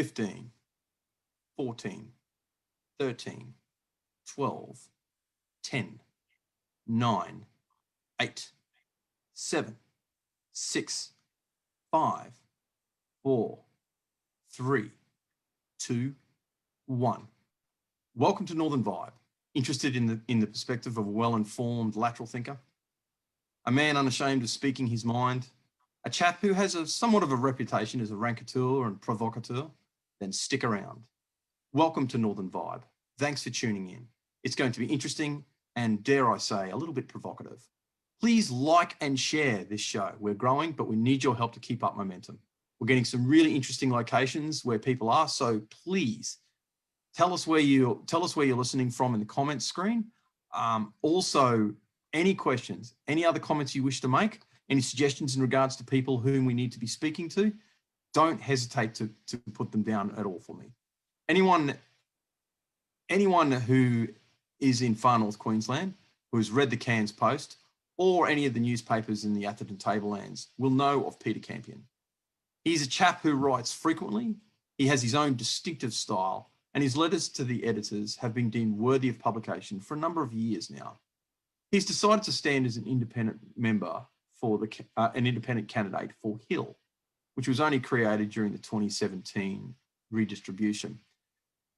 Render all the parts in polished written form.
15, 14, 13, 12, 10, 9, 8, 7, 6, 5, 4, 3, 2, 1. Welcome to Northern Vibe. Interested in the perspective of a well-informed lateral thinker? A man unashamed of speaking his mind? A chap who has somewhat of a reputation as a raconteur and provocateur? Then stick around. Welcome to Northern Vibe. Thanks for tuning in. It's going to be interesting and, dare I say, a little bit provocative. Please like and share this show. We're growing, but we need your help to keep up momentum. We're getting some really interesting locations where people are, so please tell us where you're listening from in the comments screen. Also, any questions, any other comments you wish to make, any suggestions in regards to people whom we need to be speaking to, don't hesitate to put them down at all for me. Anyone who is in far north Queensland, who has read the Cairns Post or any of the newspapers in the Atherton tablelands will know of Peter Campion. He's a chap who writes frequently. He has his own distinctive style, and his letters to the editors have been deemed worthy of publication for a number of years now. He's decided to stand as an independent member for an independent candidate for Hill, which was only created during the 2017 redistribution.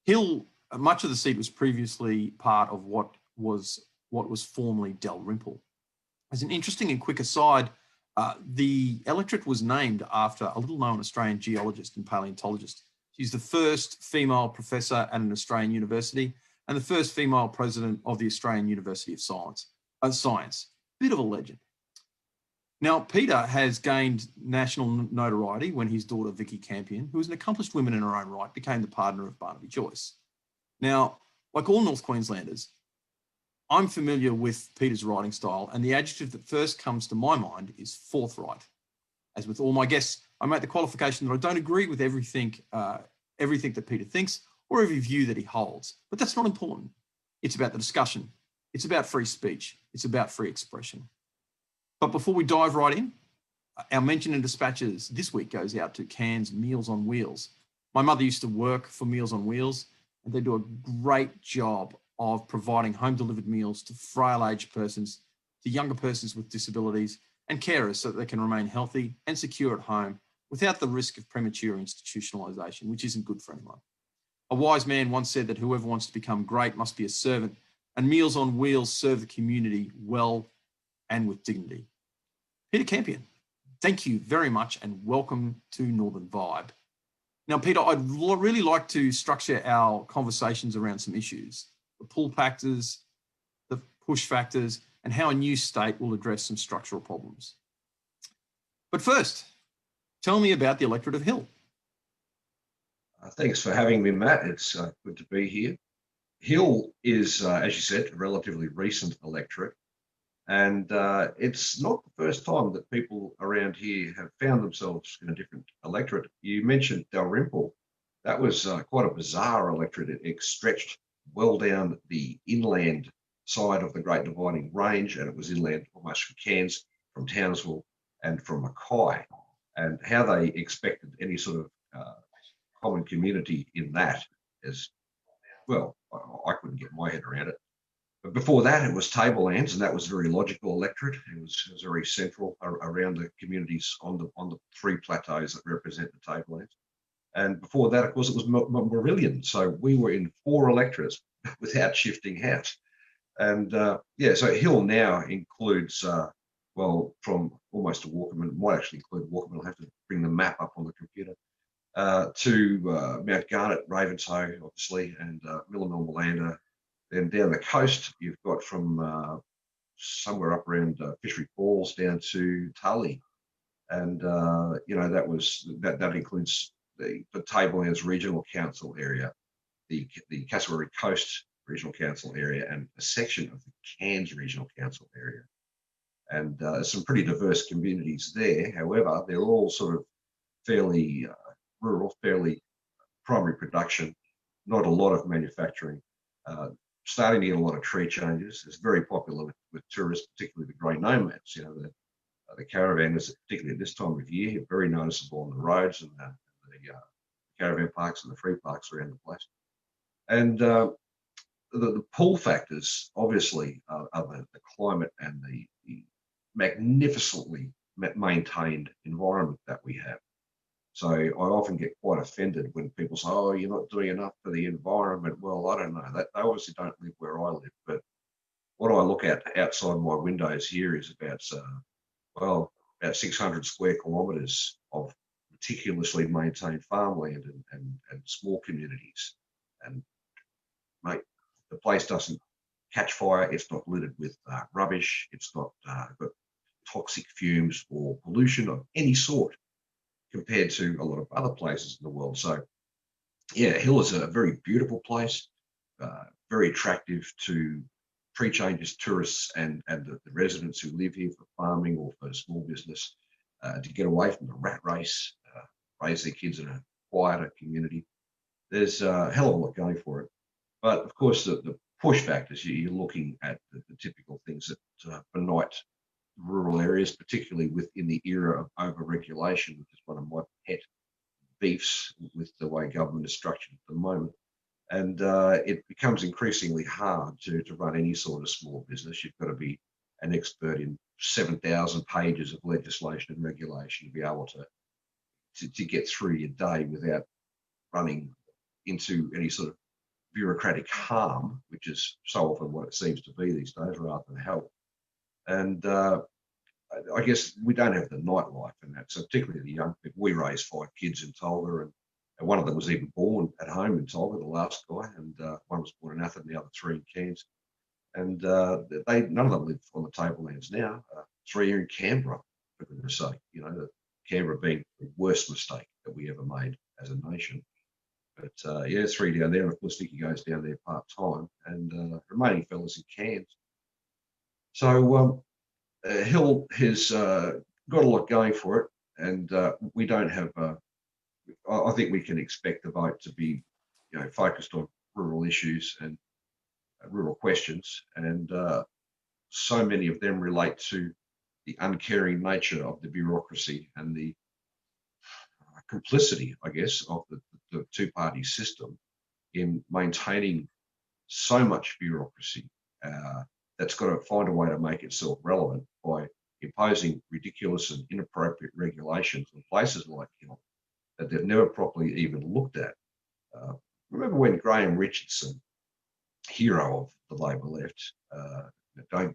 Hill, much of the seat was previously part of what was formerly Dalrymple. As an interesting and quick aside, the electorate was named after a little-known Australian geologist and paleontologist. She's the first female professor at an Australian university and the first female president of the Australian University of Science. Bit of a legend. Now, Peter has gained national notoriety when his daughter, Vicky Campion, who is an accomplished woman in her own right, became the partner of Barnaby Joyce. Now, like all North Queenslanders, I'm familiar with Peter's writing style, and the adjective that first comes to my mind is forthright. As with all my guests, I make the qualification that I don't agree with everything that Peter thinks or every view that he holds, but that's not important. It's about the discussion. It's about free speech. It's about free expression. But before we dive right in, our mention and dispatches this week goes out to Cairns Meals on Wheels. My mother used to work for Meals on Wheels, and they do a great job of providing home-delivered meals to frail-aged persons, to younger persons with disabilities, and carers so that they can remain healthy and secure at home without the risk of premature institutionalisation, which isn't good for anyone. A wise man once said that whoever wants to become great must be a servant, and Meals on Wheels serve the community well and with dignity. Peter Campion, thank you very much and welcome to Northern Vibe. Now, Peter, I'd really like to structure our conversations around some issues: the pull factors, the push factors, and how a new state will address some structural problems. But first, tell me about the electorate of Hill. Thanks for having me, Matt. It's good to be here. Hill is, as you said, a relatively recent electorate, and it's not the first time that people around here have found themselves in a different electorate. You mentioned Dalrymple. That was quite a bizarre electorate. It stretched well down the inland side of the Great Dividing Range, and it was inland almost from Cairns, from Townsville, and from Mackay. And how they expected any sort of common community in that is, well, I couldn't get my head around it. But before that, it was tablelands, and that was a very logical electorate. It was very central around the communities on the three plateaus that represent the tablelands. And before that, of course, it was Marillion. So we were in 4 electorates without shifting hats. And yeah, so Hill now includes, well, from almost a Walkerman, it might actually include Walkerman, I'll have to bring the map up on the computer, to Mount Garnet, Ravenshoe, obviously, and Millennium Lander. Then down the coast, you've got from somewhere up around Fishery Falls down to Tully. And, you know, that includes the Tablelands Regional Council area, the Cassowary Coast Regional Council area, and a section of the Cairns Regional Council area. And there's some pretty diverse communities there. However, they're all sort of fairly rural, fairly primary production, not a lot of manufacturing. Starting to get a lot of tree changes. It's very popular with tourists, particularly the grey nomads. You know, the caravanners, particularly at this time of year, are very noticeable on the roads, and the caravan parks and the free parks around the place. And the pull factors, obviously, are the climate and the magnificently maintained environment that we have. So I often get quite offended when people say, "Oh, you're not doing enough for the environment." Well, I don't know. They obviously don't live where I live, but what I look at outside my windows here is about 600 square kilometres of meticulously maintained farmland and small communities. And mate, the place doesn't catch fire. It's not littered with rubbish. It's not got toxic fumes or pollution of any sort compared to a lot of other places in the world. So yeah, Hill is a very beautiful place, very attractive to pre-changes tourists and the residents who live here for farming or for small business, to get away from the rat race, raise their kids in a quieter community. There's a hell of a lot going for it. But of course, the push factors, you're looking at the typical things that benight rural areas, particularly within the era of over-regulation, which is one of my pet beefs with the way government is structured at the moment. And it becomes increasingly hard to run any sort of small business. You've got to be an expert in 7,000 pages of legislation and regulation to be able to get through your day without running into any sort of bureaucratic harm, which is so often what it seems to be these days, rather than help. And I guess we don't have the nightlife and that. So particularly the young people, we raised 5 kids in Tolga, and one of them was even born at home in Tolga, the last guy, and one was born in Atherton, the other 3 in Cairns. And none of them live on the tablelands now. 3 are in Canberra, for goodness sake. You know, Canberra being the worst mistake that we ever made as a nation. But yeah, 3 down there, and of course Vicky goes down there part-time, and remaining fellas in Cairns. So Hill has got a lot going for it, and we don't have. I think we can expect the vote to be, focused on rural issues and rural questions, and so many of them relate to the uncaring nature of the bureaucracy and the complicity, I guess, of the two-party system in maintaining so much bureaucracy that's got to find a way to make itself relevant by imposing ridiculous and inappropriate regulations in places like Hill that they've never properly even looked at. Remember when Graham Richardson, hero of the Labor left,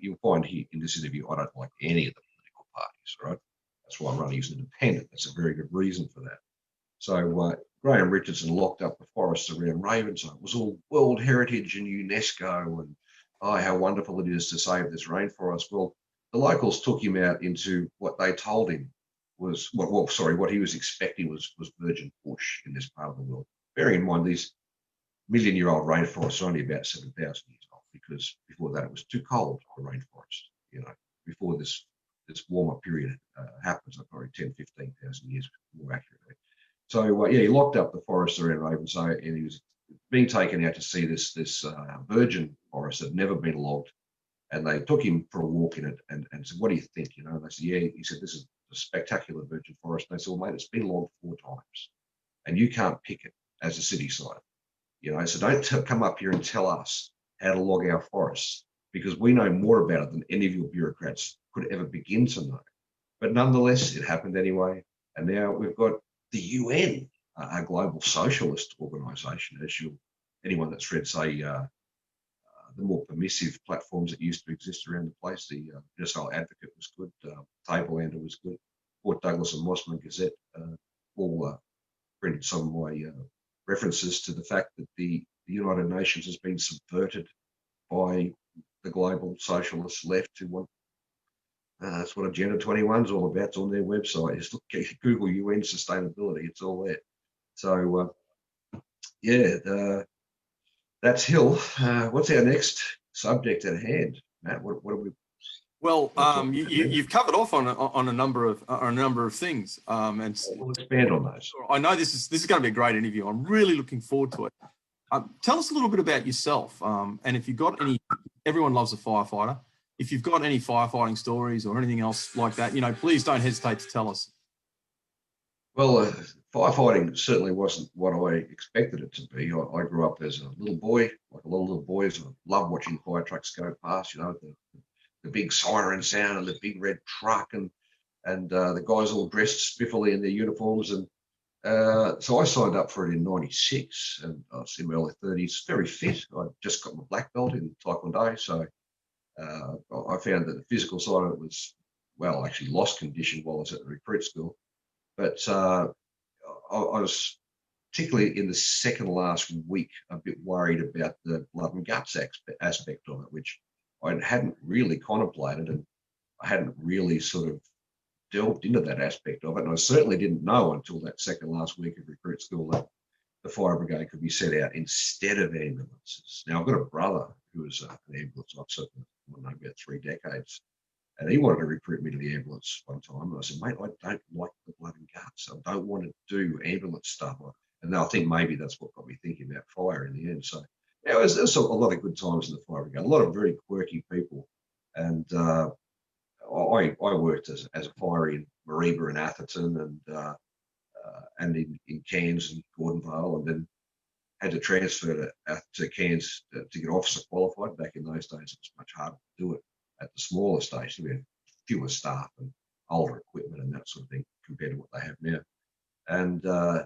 you'll find here in this interview, I don't like any of the political parties, right? That's why I'm running as an independent. That's a very good reason for that. So Graham Richardson locked up the forests around Ravenswood. It was all World Heritage and UNESCO, and oh, how wonderful it is to save this rainforest. Well, the locals took him out into what they told him was, what he was expecting was virgin bush in this part of the world. Bearing in mind, these million-year-old rainforests are only about 7,000 years old, because before that it was too cold for rainforest. Before this warmer period happens, probably 10, 15,000 years more accurately. So he locked up the forest around Ravenswood, and he was being taken out to see this virgin forest that had never been logged. And they took him for a walk in it and said, "What do you think?" And they said, "Yeah." He said, "This is a spectacular virgin forest." And they said, "Well, mate, it's been logged 4 times, and you can't pick it as a city site. So don't come up here and tell us how to log our forests, because we know more about it than any of your bureaucrats could ever begin to know." But nonetheless, it happened anyway. And now we've got the UN, a global socialist organisation, anyone that's read, say, the more permissive platforms that used to exist around the place. The Universal Advocate was good, Tablelander was good, Port Douglas and Mossman Gazette all printed some of my references to the fact that the United Nations has been subverted by the global socialist left, who want. That's what Agenda 21 is all about. It's on their website. Just Google UN sustainability. It's all there. So, that's Hill. What's our next subject at hand, Matt? What are we? Well, you've covered off on a number of things, and we'll expand on those. I know this is going to be a great interview. I'm really looking forward to it. Tell us a little bit about yourself, and if you've got any. Everyone loves a firefighter. If you've got any firefighting stories or anything else like that, please don't hesitate to tell us. Well, firefighting certainly wasn't what I expected it to be. I grew up as a little boy, like a lot of little boys. I loved watching fire trucks go past, the big siren sound and the big red truck and the guys all dressed spiffily in their uniforms. And so I signed up for it in '96 and I was in my early 30s, very fit. I just got my black belt in Taekwondo. So I found that the physical side of it was, well, I actually lost condition while I was at the recruit school. But I was particularly in the second last week a bit worried about the blood and guts aspect of it, which I hadn't really contemplated and I hadn't really sort of delved into that aspect of it. And I certainly didn't know until that second last week of recruit school that the fire brigade could be sent out instead of ambulances. Now, I've got a brother who was an ambulance officer for, I don't know, about 3 decades. And he wanted to recruit me to the ambulance one time. And I said, mate, I don't like the blood and guts. I don't want to do ambulance stuff. And I think maybe that's what got me thinking about fire in the end. So, yeah, there's a lot of good times in the fire brigade, a lot of very quirky people. And I worked as a fire in Mareeba and Atherton and in Cairns and Gordonvale, and then had to transfer to Cairns to get officer qualified. Back in those days, it was much harder to do it at the smaller station. We had fewer staff and older equipment and that sort of thing compared to what they have now. And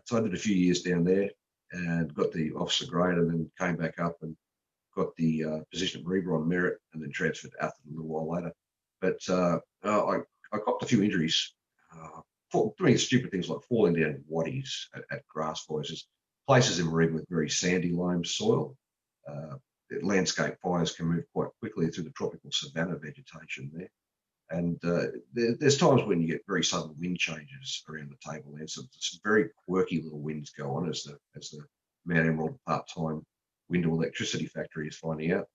so I did a few years down there and got the officer grade, and then came back up and got the position at Mareeba on merit, and then transferred to Atherton a little while later. But I copped a few injuries doing stupid things like falling down waddies at grass fires. There's places in Mareeba with very sandy loam soil. Landscape fires can move quite quickly through the tropical savanna vegetation there. And there's times when you get very sudden wind changes around the tablelands. So some very quirky little winds go on as the Mount Emerald part-time wind to electricity factory is finding out.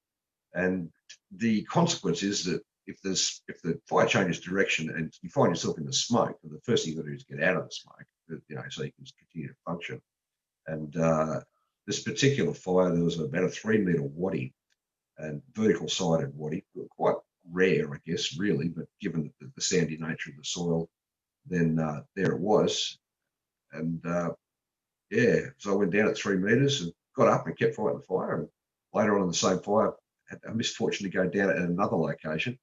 And the consequence is that if the fire changes direction and you find yourself in the smoke, the first thing you've got to do is get out of the smoke, so you can continue to function. And this particular fire, there was about a 3-metre waddy and vertical sided waddy, quite rare, I guess, really, but given the sandy nature of the soil, then there it was. And so I went down at 3 metres and got up and kept fighting the fire. And later on in the same fire, had a misfortune to go down at another location.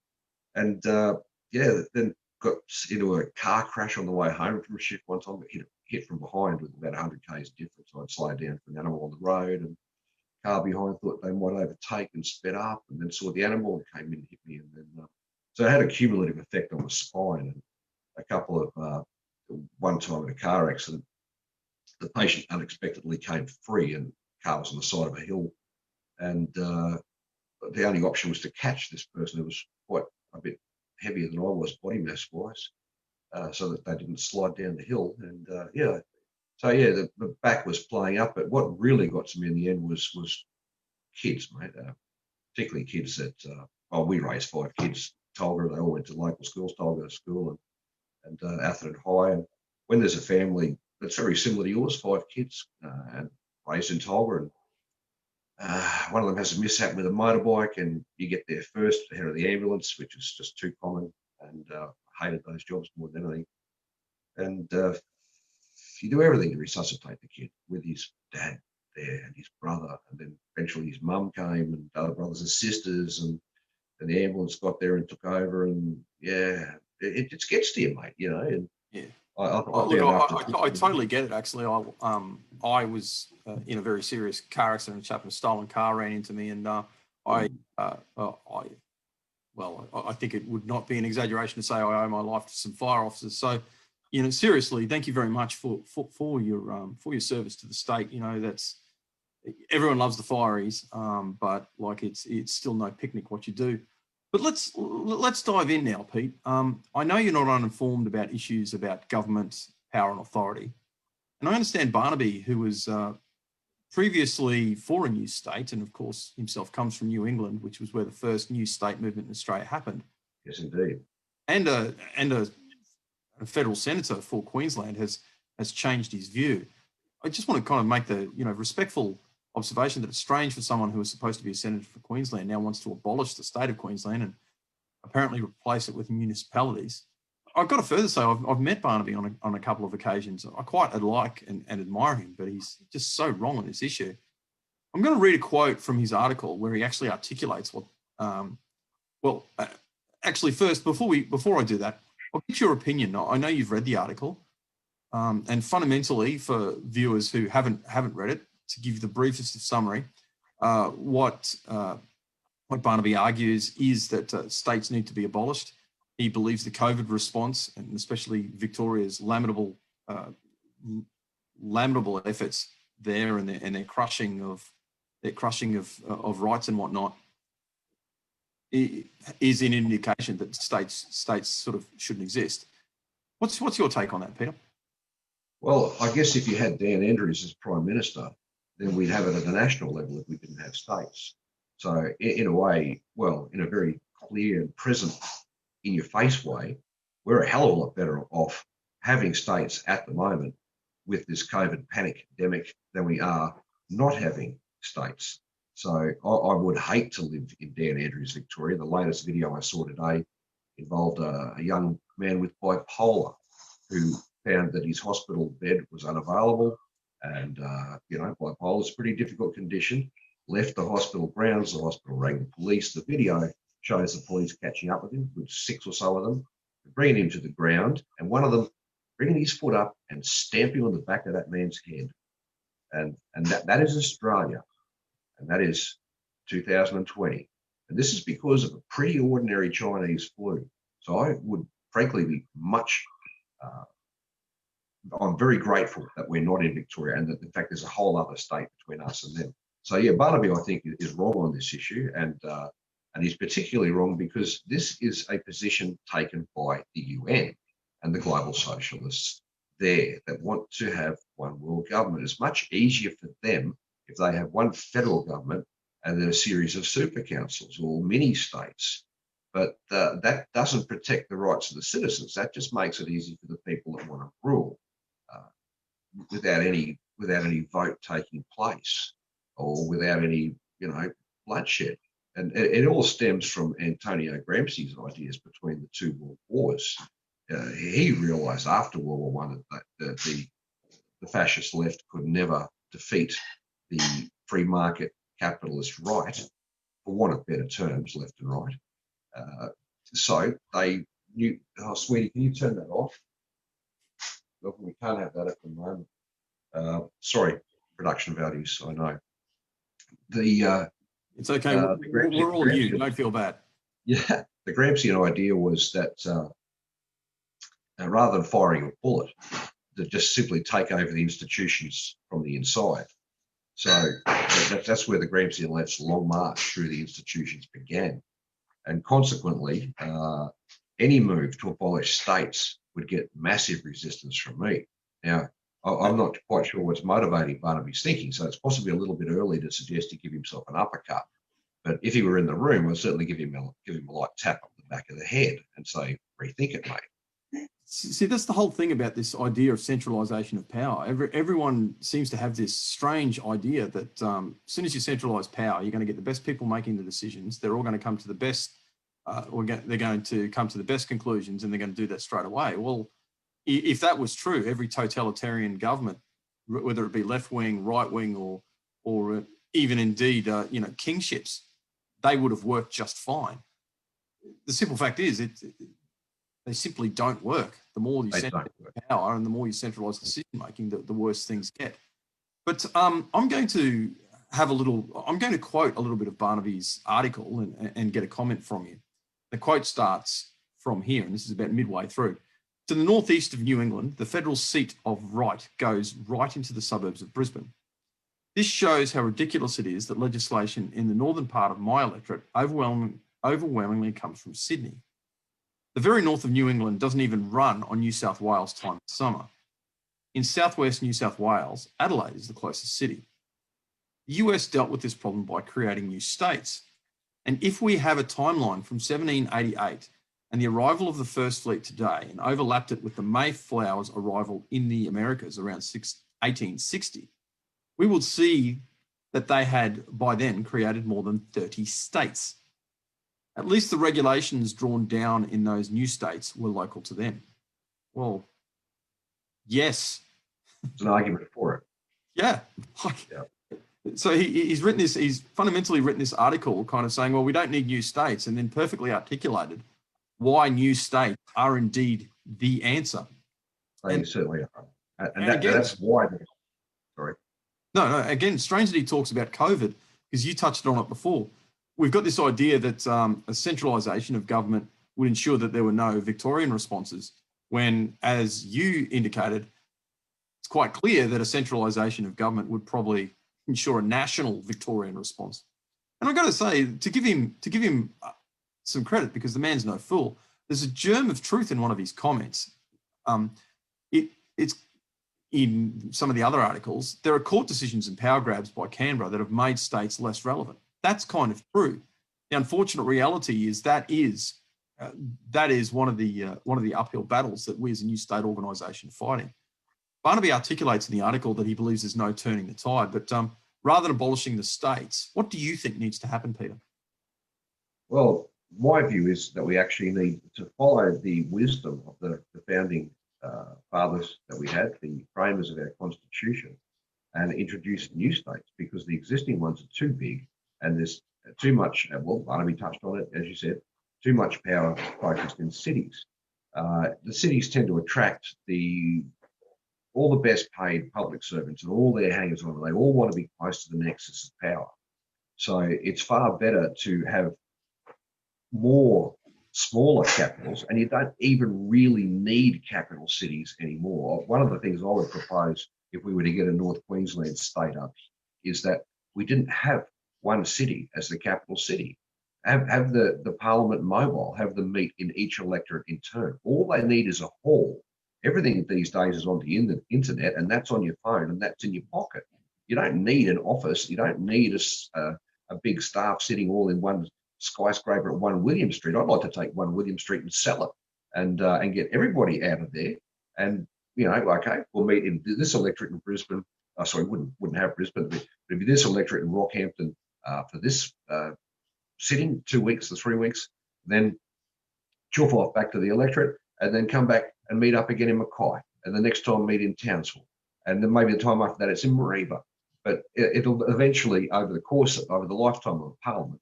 And then got into a car crash on the way home from a shift one time. Got hit from behind with about 100 k's difference. I'd slowed down for an animal on the road, and car behind thought they might overtake and sped up, and then saw the animal and came in and hit me. And then so it had a cumulative effect on my spine. And a couple of one time in a car accident, the patient unexpectedly came free, and the car was on the side of a hill, and the only option was to catch this person who was quite a bit heavier than I was body mass wise, so that they didn't slide down the hill. And the back was playing up, but what really got to me in the end was kids, mate, particularly kids that we raised 5 kids. Tolga, they all went to local schools, Tolga School and Atherton High. And when there's a family that's very similar to yours, 5 kids and raised in Tolga, and one of them has a mishap with a motorbike, and you get there first ahead of the ambulance, which is just too common. And I hated those jobs more than anything. And you do everything to resuscitate the kid with his dad there and his brother, and then eventually his mum came and other brothers and sisters, and the ambulance got there and took over. And it just gets to you, mate. And Yeah. I totally get it. Actually, I was in a very serious car accident. A chap in a stolen car ran into me, and I think it would not be an exaggeration to say I owe my life to some fire officers. So, seriously, thank you very much for your service to the state. That's, everyone loves the fireys, but like it's still no picnic what you do. But let's dive in now, Pete. I know you're not uninformed about issues about government, power and authority. And I understand Barnaby, who was previously for a new state, and of course himself comes from New England, which was where the first new state movement in Australia happened. Yes, indeed. And a federal senator for Queensland has changed his view. I just want to kind of make the respectful observation that it's strange for someone who was supposed to be a senator for Queensland now wants to abolish the state of Queensland and apparently replace it with municipalities. I've got to further say, I've met Barnaby on a couple of occasions. I quite like and admire him, but he's just so wrong on this issue. I'm going to read a quote from his article where he actually articulates what. Actually, first, before I do that, I'll get your opinion. I know you've read the article, and fundamentally, for viewers who haven't read it, to give you the briefest of summary, what Barnaby argues is that states need to be abolished. He believes the COVID response, and especially Victoria's lamentable efforts there, and their crushing of rights and whatnot, is an indication that states sort of shouldn't exist. What's your take on that, Peter? Well, I guess if you had Dan Andrews as Prime Minister, then we'd have it at a national level if we didn't have states. So in a way, well, in a very clear and present, in-your-face way, we're a hell of a lot better off having states at the moment with this COVID panic epidemic than we are not having states. So I would hate to live in Dan Andrews, Victoria. The latest video I saw today involved a young man with bipolar who found that his hospital bed was unavailable, and bipolar is a pretty difficult condition. Left the hospital grounds, the hospital rang the police. The video shows the police catching up with him, with 6 or so of them, bringing him to the ground, and one of them bringing his foot up and stamping on the back of that man's head. And that is Australia, and that is 2020. And this is because of a pretty ordinary Chinese flu. So I would frankly be I'm very grateful that we're not in Victoria, and that in fact there's a whole other state between us and them. So yeah, Barnaby, I think, is wrong on this issue, and he's particularly wrong because this is a position taken by the UN and the global socialists there that want to have one world government. It's much easier for them if they have one federal government and then a series of super councils or mini states. But that doesn't protect the rights of the citizens. That just makes it easy for the people that want to rule without any vote taking place or without any bloodshed. And it all stems from Antonio Gramsci's ideas between the two world wars. He realised after World War I that the fascist left could never defeat the free market capitalist right, for want of better terms, left and right. So they knew. Oh, sweetie, can you turn that off? Look, we can't have that at the moment. Sorry, production values. I know. It's okay. We're all you. Don't feel bad. Yeah, the Gramscian idea was that rather than firing a bullet, to just simply take over the institutions from the inside. So that's where the Gramscian left's long march through the institutions began. And consequently, any move to abolish states would get massive resistance from me. Now, I'm not quite sure what's motivating Barnaby's thinking, so it's possibly a little bit early to suggest he give himself an uppercut. But if he were in the room, I'd certainly give him a light tap on the back of the head and say, rethink it, mate. See, that's the whole thing about this idea of centralisation of power. Everyone seems to have this strange idea that as soon as you centralise power, you're going to get the best people making the decisions. They're all going to come to the best, they're going to come to the best conclusions, and they're going to do that straight away. Well, if that was true, every totalitarian government, whether it be left wing, right wing, or even indeed, kingships, they would have worked just fine. The simple fact is, they simply don't work. The more you centralise power and the more you centralise decision making, the worse things get. But I'm going to quote a little bit of Barnaby's article and get a comment from you. The quote starts from here, and this is about midway through. To the northeast of New England, the federal seat of right goes right into the suburbs of Brisbane. This shows how ridiculous it is that legislation in the northern part of my electorate overwhelmingly comes from Sydney. The very north of New England doesn't even run on New South Wales time in summer. In southwest New South Wales, Adelaide is the closest city. The US dealt with this problem by creating new states. And if we have a timeline from 1788 and the arrival of the First Fleet today and overlapped it with the Mayflower's arrival in the Americas around 1860, we would see that they had by then created more than 30 states. At least the regulations drawn down in those new states were local to them. Well, yes. It's an argument for it. Yeah. Yeah. So he's written this, he's fundamentally written this article kind of saying, well, we don't need new states, and then perfectly articulated why new states are indeed the answer. They certainly are. And that's why. Sorry. No, again, strange that he talks about COVID, because you touched on it before. We've got this idea that a centralisation of government would ensure that there were no Victorian responses, when, as you indicated, it's quite clear that a centralisation of government would probably ensure a national Victorian response. And I've got to say, to give him some credit, because the man's no fool, there's a germ of truth in one of his comments. It's in some of the other articles, there are court decisions and power grabs by Canberra that have made states less relevant. That's kind of true. The unfortunate reality is that is one of the uphill battles that we as a new state organisation are fighting. Barnaby articulates in the article that he believes there's no turning the tide, but rather than abolishing the states, what do you think needs to happen, Peter? Well, my view is that we actually need to follow the wisdom of the founding fathers that we had, the framers of our constitution, and introduce new states, because the existing ones are too big and there's too much, well, Barnaby touched on it, as you said, too much power focused in cities. The cities tend to attract all the best paid public servants and all their hangers on. They all want to be close to the nexus of power. So it's far better to have more smaller capitals, and you don't even really need capital cities anymore. One of the things I would propose, if we were to get a North Queensland state up, is that we didn't have one city as the capital city. Have the parliament mobile, have them meet in each electorate in turn. All they need is a hall. Everything these days is on the internet, and that's on your phone, and that's in your pocket. You don't need an office. You don't need a big staff sitting all in one skyscraper at 1 William Street. I'd like to take 1 William Street and sell it, and get everybody out of there. And okay, we'll meet in this electorate in Brisbane. Sorry, wouldn't have Brisbane, but it'd be this electorate in Rockhampton for this sitting, 2 weeks to 3 weeks. Then chuff off back to the electorate, and then come back and meet up again in Mackay, and the next time meet in Townsville, and then maybe the time after that it's in Mareeba. But it'll eventually, over the lifetime of the parliament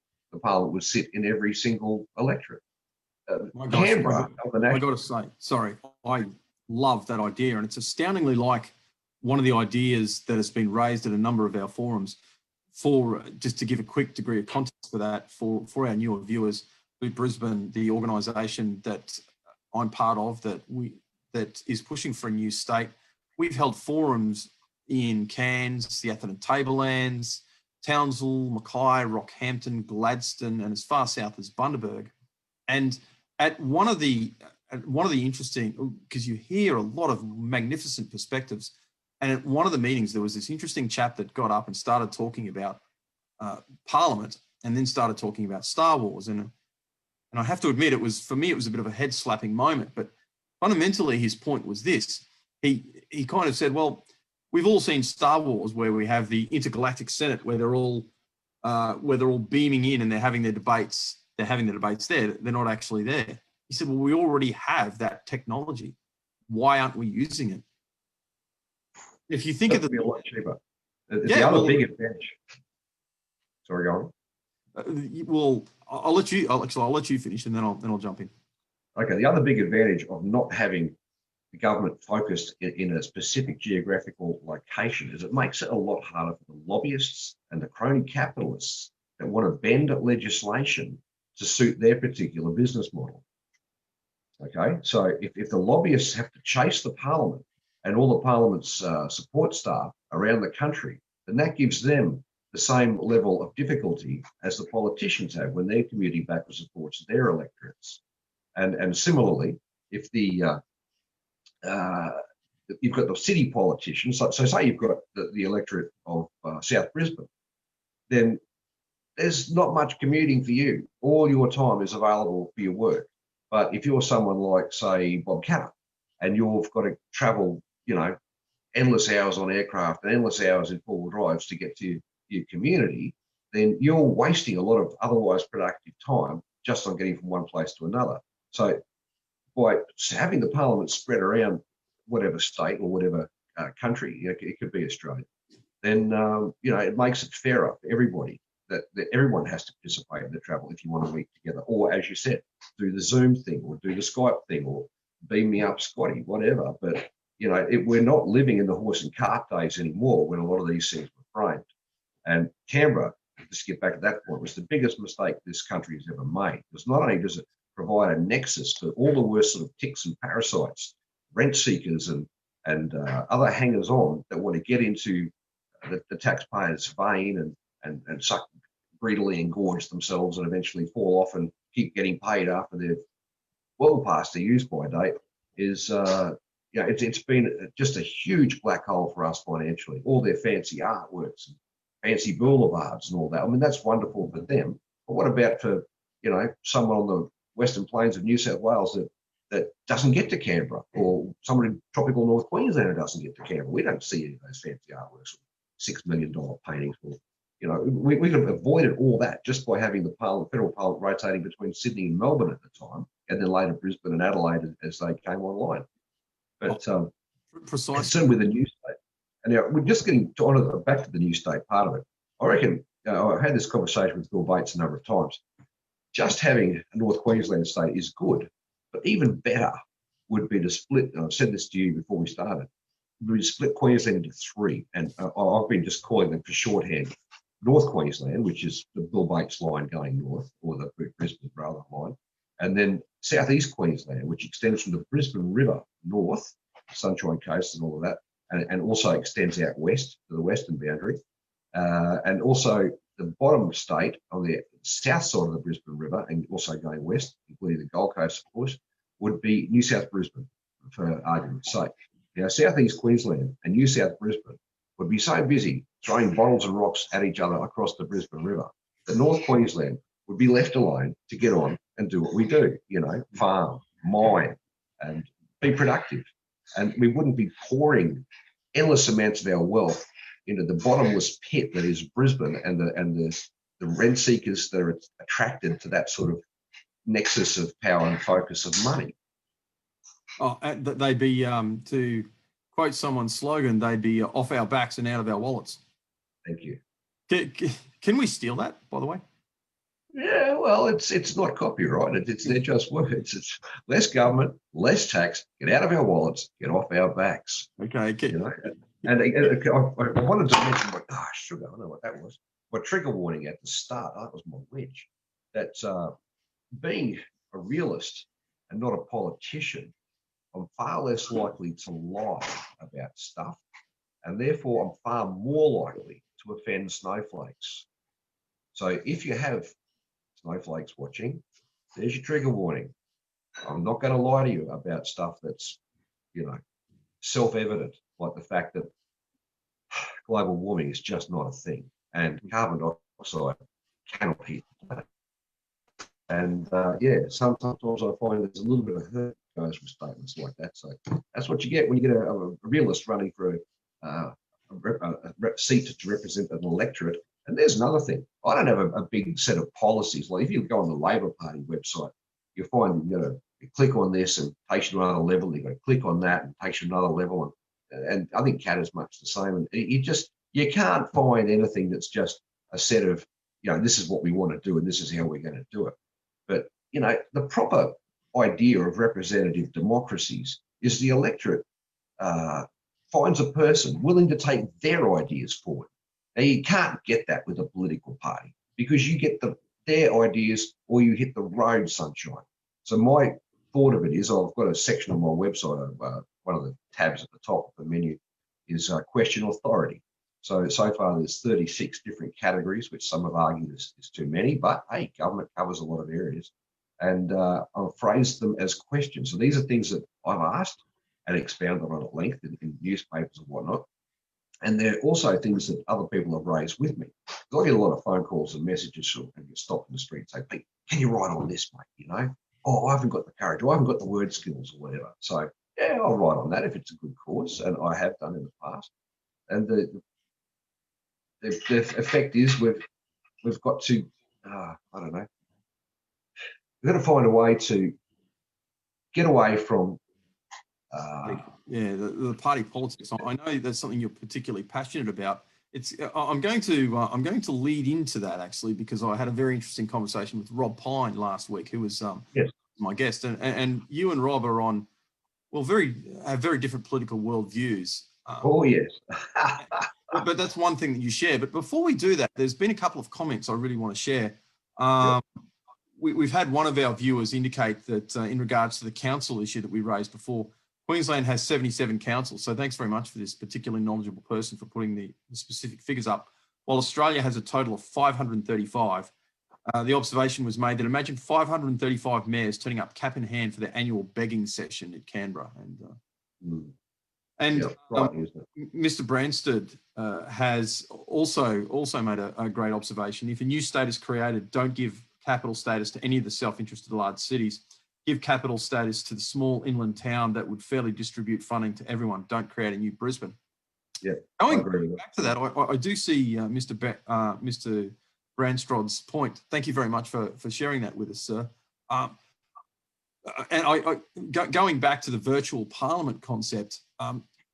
would sit in every single electorate. Canberra, I got to say, sorry, I love that idea, and it's astoundingly like one of the ideas that has been raised at a number of our forums. For just to give a quick degree of context for that, for our newer viewers, Brisbane, the organisation that I'm part of, that is pushing for a new state. We've held forums in Cairns, the Atherton and Tablelands, Townsville, Mackay, Rockhampton, Gladstone, and as far south as Bundaberg. And at one of the interesting, because you hear a lot of magnificent perspectives, and at one of the meetings there was this interesting chap that got up and started talking about Parliament, and then started talking about Star Wars. And I have to admit, for me it was a bit of a head slapping moment, but fundamentally his point was this. He kind of said, well, we've all seen Star Wars, where we have the intergalactic Senate, where they're all beaming in and they're having their debates. They're having the debates there. They're not actually there. He said, well, we already have that technology. Why aren't we using it? If you think of be a lot cheaper. Big advantage. Sorry, go on. Well, I'll let you finish, and then I'll jump in. Okay. The other big advantage of not having the government focused in a specific geographical location is it makes it a lot harder for the lobbyists and the crony capitalists that want to bend legislation to suit their particular business model. Okay, so if the lobbyists have to chase the parliament and all the parliament's support staff around the country, then that gives them the same level of difficulty as the politicians have when they're commuting backwards and forwards to their electorates. And similarly, if you've got the city politicians, so say you've got the electorate of South Brisbane, then there's not much commuting for you. All your time is available for your work. But if you're someone like, say, Bob Catter, and you've got to travel, endless hours on aircraft and endless hours in four-wheel drives to get to your community, then you're wasting a lot of otherwise productive time just on getting from one place to another. So by having the parliament spread around whatever state or whatever country, it could be Australia, then it makes it fairer for everybody that everyone has to participate in the travel if you want to meet together, or as you said, do the Zoom thing or do the Skype thing or beam me up, Scotty, whatever. But we're not living in the horse and cart days anymore when a lot of these things were framed. And Canberra, just get back to that point, was the biggest mistake this country has ever made. Because not only does it provide a nexus for all the worst sort of ticks and parasites, rent seekers and other hangers-on that want to get into the taxpayers' vein and suck greedily, engorge themselves, and eventually fall off and keep getting paid after they've well past their use-by date. It's been just a huge black hole for us financially. All their fancy artworks and fancy boulevards and all that. I mean, that's wonderful for them. But what about for someone on the Western Plains of New South Wales that doesn't get to Canberra, or someone in tropical North Queensland who doesn't get to Canberra? We don't see any of those fancy artworks, $6 million paintings. We could have avoided all that just by having the federal parliament rotating between Sydney and Melbourne at the time, and then later Brisbane and Adelaide as they came online. But precisely, concerned with the new state. And now we're just getting back to the new state part of it. I reckon I had this conversation with Bill Bates a number of times. Just having a North Queensland state is good, but even better would be to split. And I've said this to you before we started. We split Queensland into three, and I've been just calling them for shorthand. North Queensland, which is the Bill Bates line going north, or the Brisbane rather line, and then Southeast Queensland, which extends from the Brisbane River north, Sunshine Coast and all of that, and also extends out west to the western boundary, and also the bottom state on the south side of the Brisbane River and also going west, including the Gold Coast, of course, would be New South Brisbane, for argument's sake. Now, Southeast Queensland and New South Brisbane would be so busy throwing bottles and rocks at each other across the Brisbane River that North Queensland would be left alone to get on and do what we do, farm, mine, and be productive. And we wouldn't be pouring endless amounts of our wealth into the bottomless pit that is Brisbane and the rent seekers that are attracted to that sort of nexus of power and focus of money. Oh, they'd be, to quote someone's slogan, they'd be off our backs and out of our wallets. Thank you. Can we steal that, by the way? Yeah, well, it's not copyrighted. They're just words. It's less government, less tax, get out of our wallets, get off our backs. Okay. And I wanted to mention sugar, I don't know what that was. My trigger warning at the start, that was my wedge. That being a realist and not a politician, I'm far less likely to lie about stuff, and therefore I'm far more likely to offend snowflakes. So if you have snowflakes watching, there's your trigger warning. I'm not going to lie to you about stuff that's, self-evident, like the fact that global warming is just not a thing, and carbon dioxide cannot heat the planet. And sometimes I find there's a little bit of hurt goes with statements like that. So that's what you get when you get a realist running for a seat to represent an electorate. And there's another thing. I don't have a big set of policies. Like if you go on the Labor Party website, you'll find you click on this and takes you to another level. You've got to click on that and takes you to another level. And I think CAT is much the same. And you can't find anything that's just a set of, this is what we want to do and this is how we're going to do it. But, the proper idea of representative democracies is the electorate finds a person willing to take their ideas forward. Now, you can't get that with a political party because you get their ideas or you hit the road, sunshine. So my thought of it is I've got a section on my website, one of the tabs at the top of the menu is question authority. So far there's 36 different categories, which some have argued is too many, but hey, government covers a lot of areas. And I've phrased them as questions. So these are things that I've asked and expounded on at length in newspapers and whatnot. And they're also things that other people have raised with me. I get a lot of phone calls and messages and get stopped in the street and say, Pete, can you write on this, mate? Oh, I haven't got the courage, or I haven't got the word skills or whatever. So yeah, I'll write on that if it's a good cause, and I have done in the past. And the effect is we've got to, I don't know, we've got to find a way to get away from. The party politics. I know that's something you're particularly passionate about. I'm going to lead into that actually, because I had a very interesting conversation with Rob Pine last week, who was Yes. my guest, and you and Rob are on have very different political worldviews. Oh yes. But that's one thing that you share. But before we do that, there's been a couple of comments I really want to share. We've had one of our viewers indicate that in regards to the council issue that we raised before, Queensland has 77 councils. So thanks very much for this particularly knowledgeable person for putting the specific figures up. While Australia has a total of 535, the observation was made that imagine 535 mayors turning up cap in hand for their annual begging session at Canberra. Mr. Branstad has also made a great observation. If a new state is created, don't give capital status to any of the self-interested large cities. Give capital status to the small inland town that would fairly distribute funding to everyone. Don't create a new Brisbane. Yeah. Going back to that, I do see Mr. Branstad's point. Thank you very much for sharing that with us, sir. And going back to the virtual parliament concept,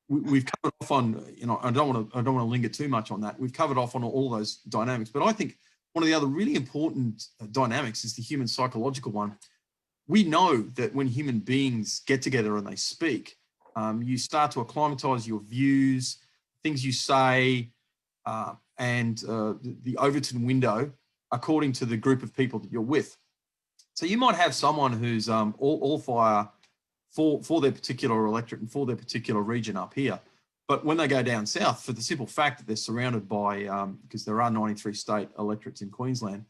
we've covered off on, I don't want to linger too much on that. We've covered off on all those dynamics, but I think one of the other really important dynamics is the human psychological one. We know that when human beings get together and they speak, you start to acclimatize your views, things you say, and the Overton window according to the group of people that you're with. So you might have someone who's all fire for their particular electorate and for their particular region up here. But when they go down south, for the simple fact that they're surrounded by, because there are 93 state electorates in Queensland,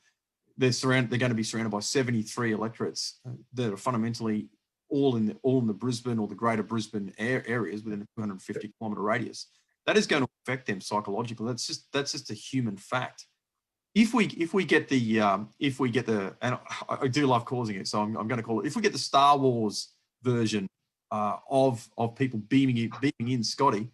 they're going to be surrounded by 73 electorates that are fundamentally all in the Brisbane or the greater Brisbane areas within a 250 kilometre radius. That is going to affect them psychologically. That's just a human fact. If we get the and I do love causing it, so I'm going to call it, if we get the Star Wars version of people beaming in Scotty,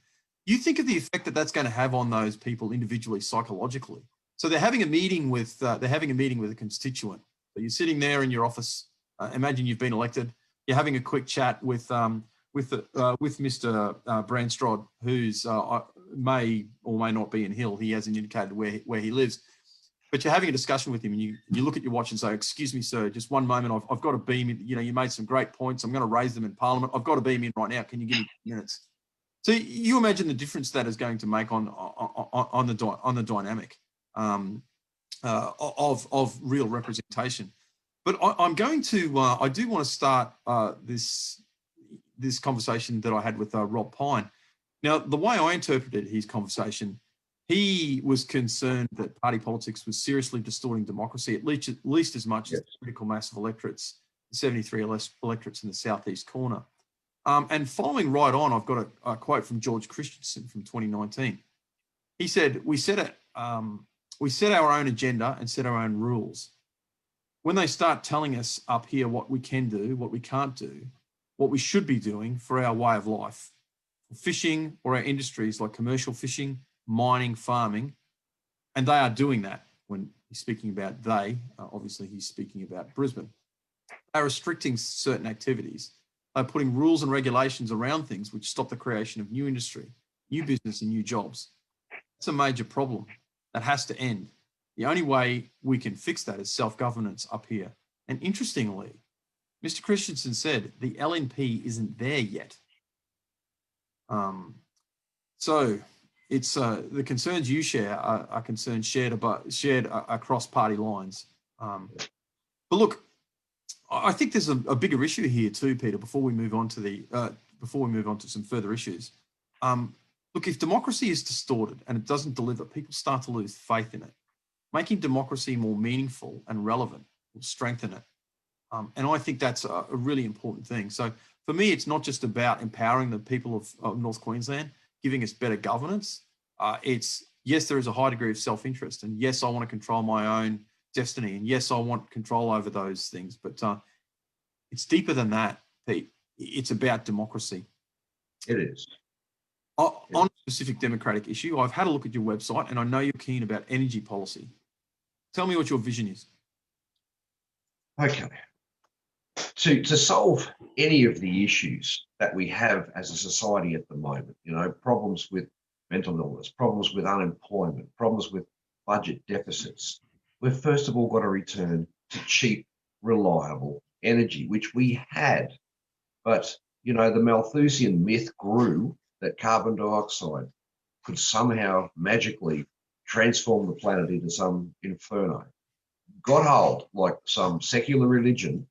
you think of the effect that's going to have on those people individually psychologically. So they're having a meeting with a constituent. So you're sitting there in your office. Imagine you've been elected. You're having a quick chat with Mr. Branstad, who's may or may not be in Hill. He hasn't indicated where he lives. But you're having a discussion with him, and you look at your watch and say, "Excuse me, sir, just one moment. I've got to beam in. You made some great points. I'm going to raise them in Parliament. I've got to beam in right now. Can you give me 2 minutes?" So you imagine the difference that is going to make on the dynamic of real representation. But I do want to start this conversation that I had with Rob Pine. Now, the way I interpreted his conversation, he was concerned that party politics was seriously distorting democracy, at least as much as the critical mass of electorates, the 73 electorates in the southeast corner. And following right on, I've got a quote from George Christensen from 2019. He said, we set our own agenda and set our own rules. When they start telling us up here what we can do, what we can't do, what we should be doing for our way of life, fishing or our industries like commercial fishing, mining, farming, and they are doing that. When he's speaking about they, obviously he's speaking about Brisbane. They're restricting certain activities. They're putting rules and regulations around things which stop the creation of new industry, new business and new jobs. That's a major problem that has to end. The only way we can fix that is self-governance up here. And interestingly, Mr. Christensen said the LNP isn't there yet. So it's the concerns you share are concerns shared across party lines. But look, I think there's a bigger issue here too, Peter. Before we move on to some further issues, look, if democracy is distorted and it doesn't deliver, people start to lose faith in it. Making democracy more meaningful and relevant will strengthen it. And I think that's a really important thing. So for me, it's not just about empowering the people of North Queensland, giving us better governance. It's, yes, there is a high degree of self-interest. And yes, I want to control my own destiny. And yes, I want control over those things. But it's deeper than that, Pete. It's about democracy. It is. On a specific democratic issue, I've had a look at your website and I know you're keen about energy policy. Tell me what your vision is. Okay. to solve any of the issues that we have as a society at the moment, problems with mental illness, problems with unemployment, problems with budget deficits, we've first of all got to return to cheap, reliable energy, which we had. But, the Malthusian myth grew that carbon dioxide could somehow magically transform the planet into some inferno. Got hold like some secular religion,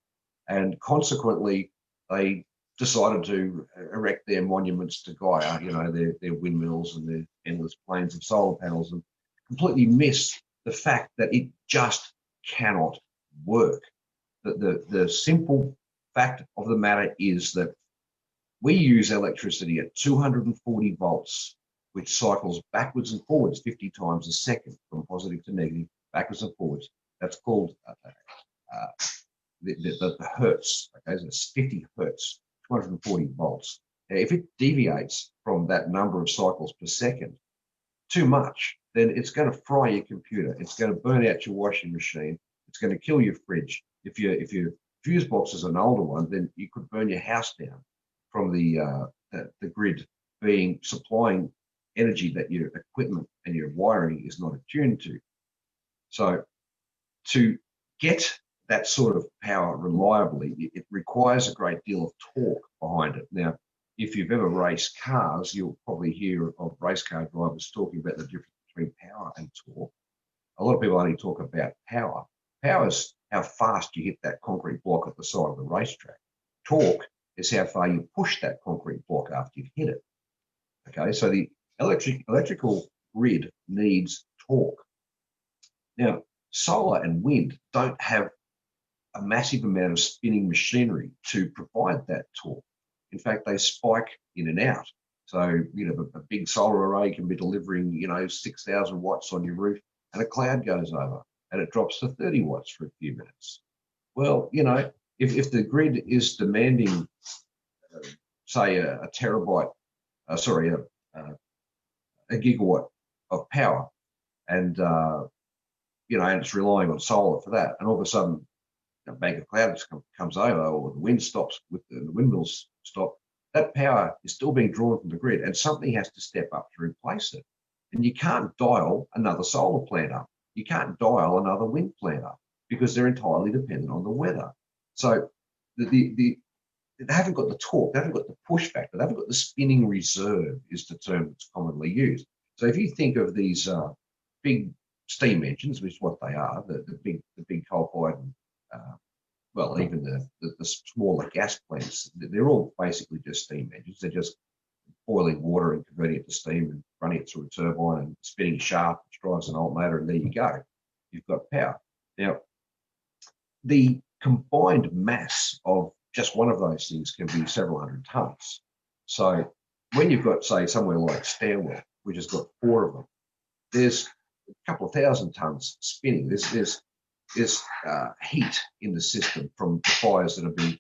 and consequently they decided to erect their monuments to Gaia, their windmills and their endless plains of solar panels, and completely miss the fact that it just cannot work. The simple fact of the matter is that we use electricity at 240 volts, which cycles backwards and forwards 50 times a second, from positive to negative, backwards and forwards. That's called the hertz. Okay, so it's 50 hertz, 240 volts. Now, if it deviates from that number of cycles per second too much, then it's going to fry your computer. It's going to burn out your washing machine. It's going to kill your fridge. If your fuse box is an older one, then you could burn your house down from the grid supplying energy that your equipment and your wiring is not attuned to. So to get that sort of power reliably, it requires a great deal of torque behind it. Now, if you've ever raced cars, you'll probably hear of race car drivers talking about the difference between power and torque. A lot of people only talk about power. Power is how fast you hit that concrete block at the side of the racetrack. Torque is how far you push that concrete block after you've hit it. Okay, so the electrical grid needs torque. Now, solar and wind don't have a massive amount of spinning machinery to provide that torque. In fact, they spike in and out. So, a big solar array can be delivering, 6,000 watts on your roof, and a cloud goes over and it drops to 30 watts for a few minutes. Well, if the grid is demanding, say, a gigawatt of power, and and it's relying on solar for that, and all of a sudden a bank of clouds comes over, or the wind stops, with the windmills stop, that power is still being drawn from the grid, and something has to step up to replace it. And you can't dial another solar plant up. You can't dial another wind plant up, because they're entirely dependent on the weather. So they haven't got the torque, they haven't got the push factor, they haven't got the spinning reserve, is the term that's commonly used. So if you think of these big steam engines, which is what they are, the big coal-fired, even the smaller gas plants, they're all basically just steam engines. They're just boiling water and converting it to steam and running it through a turbine and spinning a shaft, which drives an alternator, and there you go. You've got power. Now, the combined mass of just one of those things can be several hundred tons. So when you've got, say, somewhere like Stanwell, which has got 4 of them, there's a couple of thousand tons spinning. There's heat in the system from the fires that have been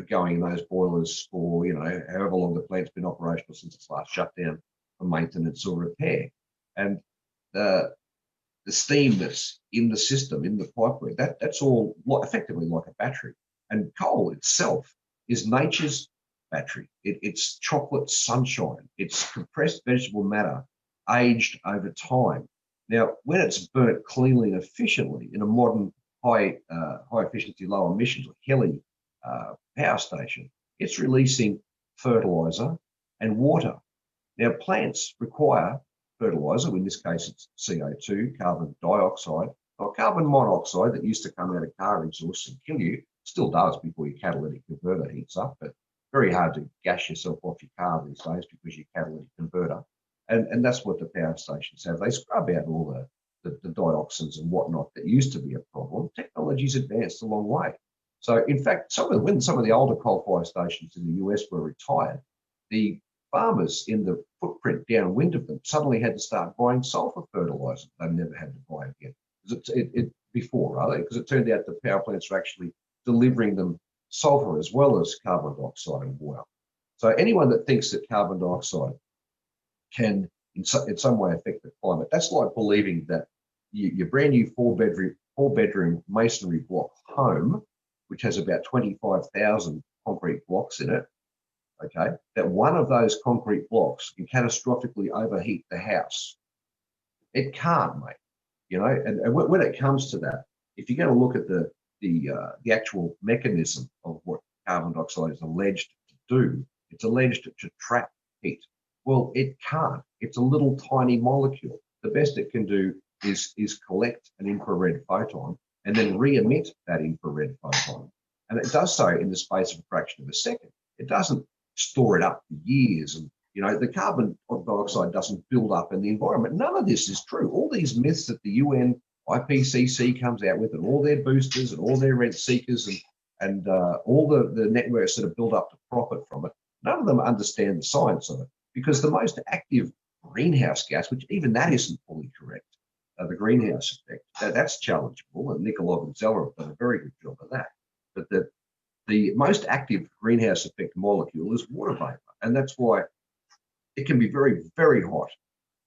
going in those boilers for however long the plant's been operational since its last shutdown for maintenance or repair. And the steam that's in the system, in the pipework, that's all effectively like a battery. And coal itself is nature's battery. It's chocolate sunshine. It's compressed vegetable matter aged over time. Now, when it's burnt cleanly and efficiently in a modern high efficiency, low emissions, or HELI power station, it's releasing fertilizer and water. Now, plants require fertilizer. In this case, it's CO2, carbon dioxide, or carbon monoxide that used to come out of car exhausts and kill you. Still does before your catalytic converter heats up, but very hard to gas yourself off your car these days because your catalytic converter. And that's what the power stations have. They scrub out all the dioxins and whatnot that used to be a problem. Technology's advanced a long way. So in fact, when some of the older coal-fired stations in the US were retired, the farmers in the footprint downwind of them suddenly had to start buying sulfur fertilizer. They never had to buy again. Because it turned out the power plants were actually delivering them sulfur as well as carbon dioxide and water. So anyone that thinks that carbon dioxide can in some way affect the climate, that's like believing that your brand new four bedroom masonry block home which has about 25,000 concrete blocks in it, okay, that one of those concrete blocks can catastrophically overheat the house. It can't, mate. You know, and when it comes to that, if you're going to look at the actual mechanism of what carbon dioxide is alleged to do, it's alleged to trap heat. Well, it can't. It's a little tiny molecule. The best it can do is collect an infrared photon and then re-emit that infrared photon. And it does so in the space of a fraction of a second. It doesn't store it up for years. And, you know, the carbon dioxide doesn't build up in the environment. None of this is true. All these myths that the UN IPCC comes out with, and all their boosters and all their rent seekers and all the networks that are built up to profit from it, none of them understand the science of it, because the most active greenhouse gas, which even that isn't fully correct, the greenhouse effect, that's challengeable, and Nikolov and Zeller have done a very good job of that. But the most active greenhouse effect molecule is water vapor, and that's why it can be very, very hot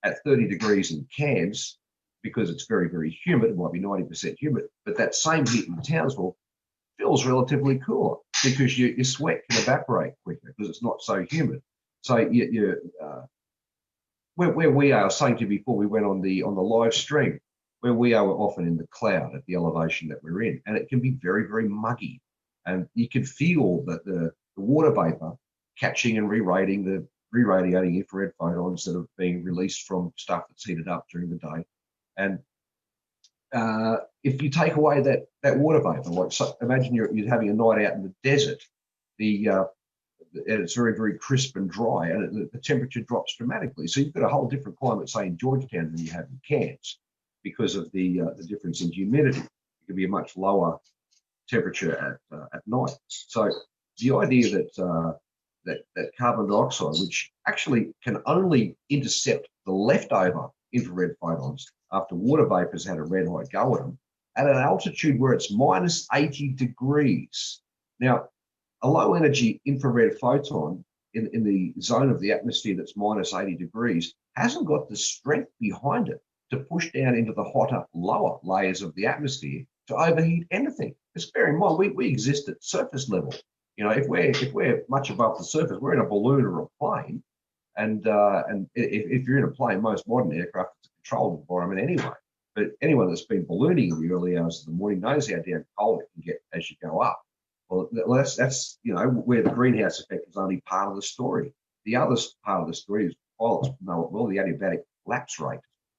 at 30 degrees in Cairns, because it's very, very humid. It might be 90% humid, but that same heat in Townsville feels relatively cooler because your sweat can evaporate quicker because it's not so humid. So where we are, I was saying to you before we went on the live stream, where we are, we're often in the cloud at the elevation that we're in, and it can be very, very muggy, and you can feel that the water vapor catching and re-radiating infrared photons that are being released from stuff that's heated up during the day. And if you take away that water vapor, like, so imagine you're having a night out in the desert, and it's very, very crisp and dry, and the temperature drops dramatically. So you've got a whole different climate, say in Georgetown, than you have in Cairns, because of the difference in humidity. It can be a much lower temperature at night. So the idea that carbon dioxide, which actually can only intercept the leftover infrared photons after water vapors had a red hot go at them, at an altitude where it's minus 80 degrees. Now, a low energy infrared photon in the zone of the atmosphere that's minus 80 degrees hasn't got the strength behind it to push down into the hotter, lower layers of the atmosphere to overheat anything. Just bear in mind, we exist at surface level. You know, if we're much above the surface, we're in a balloon or a plane, and if you're in a plane, most modern aircraft, it's a controlled environment anyway. But anyone that's been ballooning in the early hours of the morning knows how damn cold it can get as you go up. Well, that's you know, where the greenhouse effect is only part of the story. The other part of the story is, pilots know it well, the adiabatic lapse rate.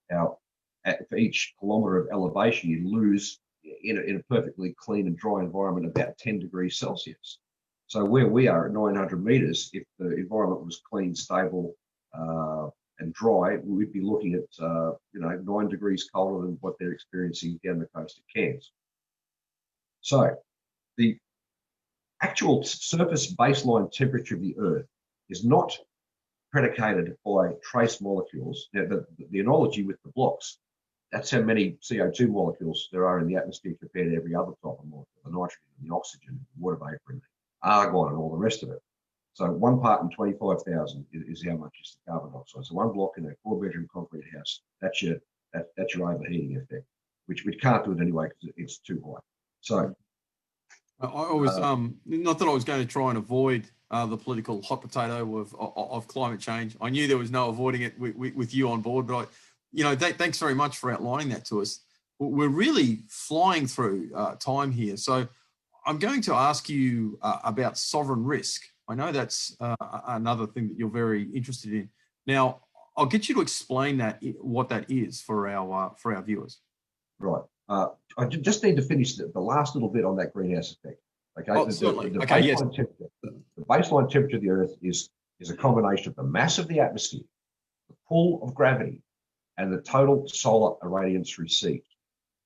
Now, for each kilometre of elevation, you lose in a perfectly clean and dry environment about 10 degrees Celsius. So where we are at 900 metres, if the environment was clean, stable, and dry, we'd be looking at 9 degrees colder than what they're experiencing down the coast of Cairns. So the actual surface baseline temperature of the Earth is not predicated by trace molecules. Now, the analogy with the blocks, that's how many CO2 molecules there are in the atmosphere compared to every other type of molecule, the nitrogen, the oxygen, the water vapor, and the argon, and all the rest of it. So 1 part in 25,000 is how much is the carbon dioxide. So one block in a 4-bedroom concrete house, that's your overheating effect, which we can't do it anyway because it's too high. So I was not that I was going to try and avoid the political hot potato of climate change. I knew there was no avoiding it with you on board, but thanks very much for outlining that to us. We're really flying through time here, so I'm going to ask you about sovereign risk. I know that's another thing that you're very interested in. Now, I'll get you to explain what that is for our viewers. Right. I just need to finish the last little bit on that greenhouse effect. Okay. Oh, certainly. The okay. Yes. The baseline temperature of the Earth is a combination of the mass of the atmosphere, the pull of gravity, and the total solar irradiance received.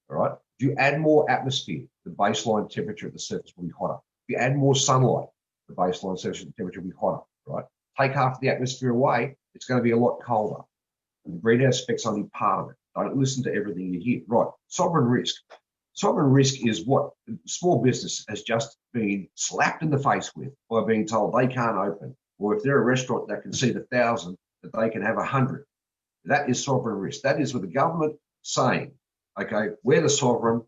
All right. If you add more atmosphere, the baseline temperature at the surface will be hotter. If you add more sunlight, the baseline surface temperature will be hotter. Right. Take half the atmosphere away, it's going to be a lot colder. And the greenhouse effect's only part of it. Don't listen to everything you hear. Right. Sovereign risk. Sovereign risk is what small business has just been slapped in the face with by being told they can't open, or if they're a restaurant that can seat 1,000, that they can have 100. That is sovereign risk. That is with the government saying, okay, we're the sovereign.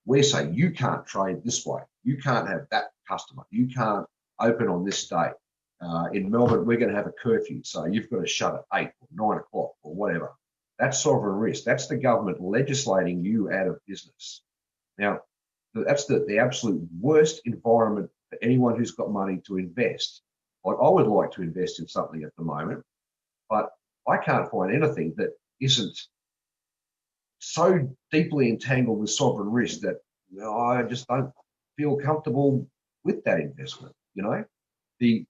We're saying you can't trade this way. You can't have that customer. You can't open on this day. In Melbourne, we're going to have a curfew, so you've got to shut at 8 or 9 o'clock or whatever. That's sovereign risk. That's the government legislating you out of business. Now, that's the absolute worst environment for anyone who's got money to invest. Like, I would like to invest in something at the moment, but I can't find anything that isn't so deeply entangled with sovereign risk that I just don't feel comfortable with that investment. The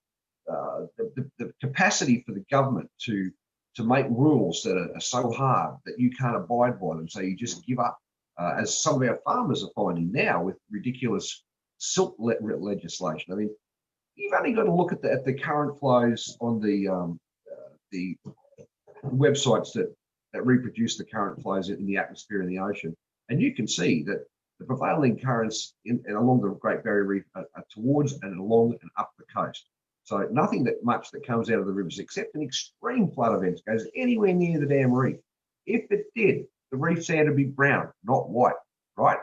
capacity for the government to make rules that are so hard that you can't abide by them, so you just give up, as some of our farmers are finding now with ridiculous silk legislation. I mean, you've only got to look at the current flows on the websites that reproduce the current flows in the atmosphere and the ocean, and you can see that the prevailing currents along the Great Barrier Reef are towards and along and up the coast. So nothing much that comes out of the rivers, except an extreme flood event, goes anywhere near the damn reef. If it did, the reef sand would be brown, not white, right?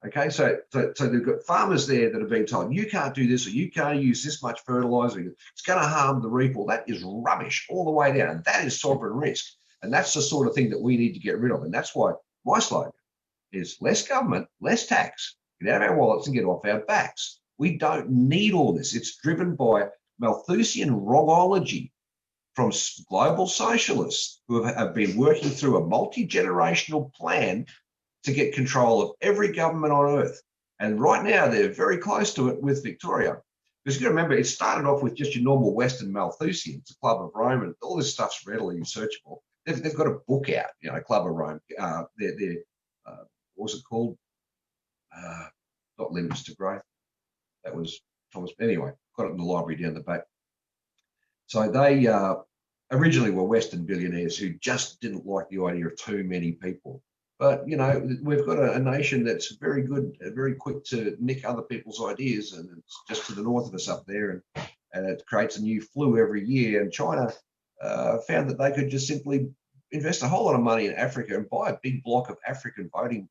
Okay, so they've got farmers there that are being told, you can't do this, or you can't use this much fertilizer, it's going to harm the reef. Well, that is rubbish all the way down. That is sovereign risk. And that's the sort of thing that we need to get rid of. And that's why my slogan is less government, less tax, get out of our wallets and get off our backs. We don't need all this. It's driven by Malthusian wrongology from global socialists who have been working through a multi-generational plan to get control of every government on earth. And right now, they're very close to it with Victoria. Because you got to remember, it started off with just your normal Western Malthusians, the Club of Rome, and all this stuff's readily searchable. They've got a book out, Club of Rome. They're what was it called? Not Limits to Growth. That was Thomas. Anyway, got it in the library down the back. So they originally were Western billionaires who just didn't like the idea of too many people. But, we've got a nation that's very good, very quick to nick other people's ideas, and it's just to the north of us up there, and it creates a new flu every year. And China found that they could just simply invest a whole lot of money in Africa and buy a big block of African voting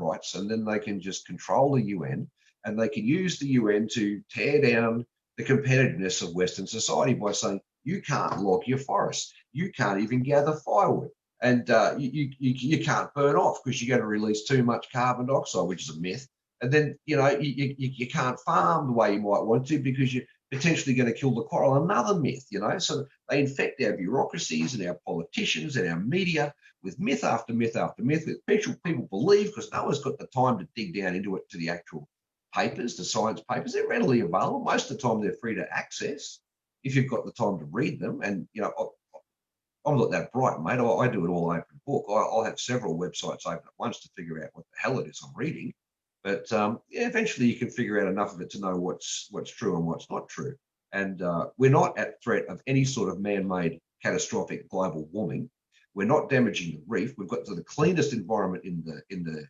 rights, and then they can just control the UN, and they can use the UN to tear down the competitiveness of Western society by saying, you can't log your forests, you can't even gather firewood, and you can't burn off because you're going to release too much carbon dioxide, which is a myth. And then, you can't farm the way you might want to because you're potentially going to kill the coral, another myth, So they infect our bureaucracies and our politicians and our media with myth after myth after myth that people believe, because no one's got the time to dig down into it, to the actual papers, the science papers. They're readily available. Most of the time they're free to access if you've got the time to read them. And, I'm not that bright, mate. I do it all open book. I'll have several websites open at once to figure out what the hell it is I'm reading. But eventually you can figure out enough of it to know what's true and what's not true. And we're not at threat of any sort of man-made catastrophic global warming. We're not damaging the reef. We've got the cleanest environment in the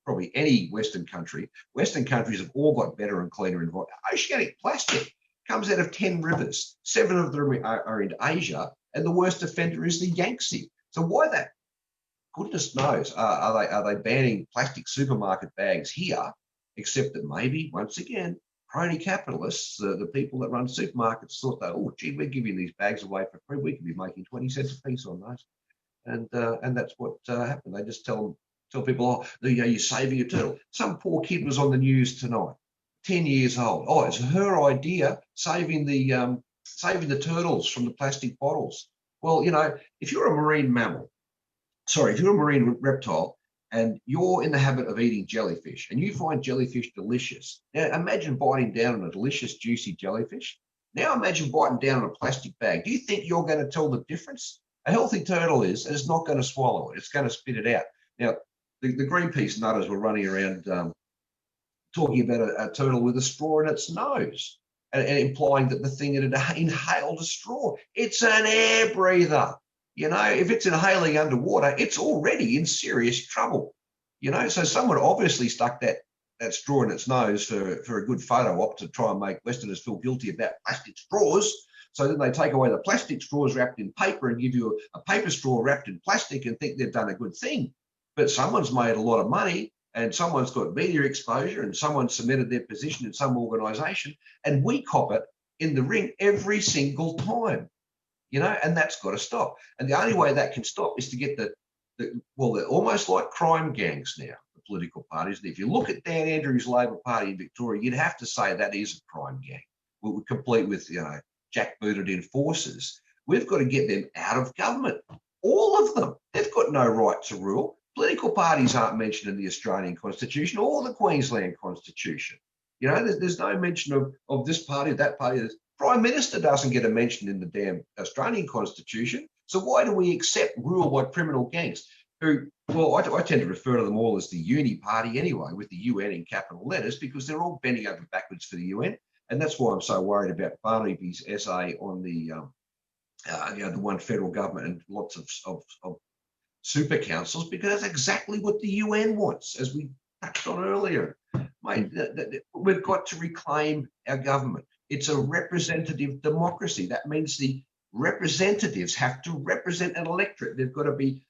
probably any Western country. Western countries have all got better and cleaner environment. Oceanic plastic comes out of 10 rivers. 7 of them are in Asia, and the worst offender is the Yangtze. So why that? Goodness knows, are they banning plastic supermarket bags here? Except that maybe, once again, crony capitalists, the people that run supermarkets, thought that, oh, gee, we're giving these bags away for free. We could be making 20 cents a piece on those. And that's what happened. They just tell people, oh, you're saving a turtle. Some poor kid was on the news tonight, 10 years old. Oh, it's her idea, saving the turtles from the plastic bottles. Well, if you're a marine mammal, if you're a marine reptile and you're in the habit of eating jellyfish and you find jellyfish delicious, now imagine biting down on a delicious, juicy jellyfish. Now imagine biting down on a plastic bag. Do you think you're going to tell the difference? A healthy turtle is, and it's not going to swallow it. It's going to spit it out. Now, the Greenpeace nutters were running around talking about a turtle with a straw in its nose and implying that the thing had inhaled a straw. It's an air breather. If it's inhaling underwater, it's already in serious trouble. So someone obviously stuck that straw in its nose for a good photo op to try and make Westerners feel guilty about plastic straws. So then they take away the plastic straws wrapped in paper and give you a paper straw wrapped in plastic and think they've done a good thing. But someone's made a lot of money and someone's got media exposure and someone cemented their position in some organisation, and we cop it in the ring every single time, and that's got to stop. And the only way that can stop is to get well, they're almost like crime gangs now, the political parties. And if you look at Dan Andrews' Labor Party in Victoria, you'd have to say that is a crime gang. We're complete with, jackbooted enforcers. We've got to get them out of government. All of them. They've got no right to rule. Political parties aren't mentioned in the Australian Constitution or the Queensland Constitution. There's no mention of this party, that party. The Prime Minister doesn't get a mention in the damn Australian Constitution. So why do we accept rule by criminal gangs who, well, I tend to refer to them all as the uni party anyway, with the UN in capital letters, because they're all bending over backwards for the UN. And that's why I'm so worried about Barnaby's essay on the one federal government and lots of super councils, because that's exactly what the UN wants, as we touched on earlier. Mate, we've got to reclaim our government. It's a representative democracy. That means the representatives have to represent an electorate. They've got to be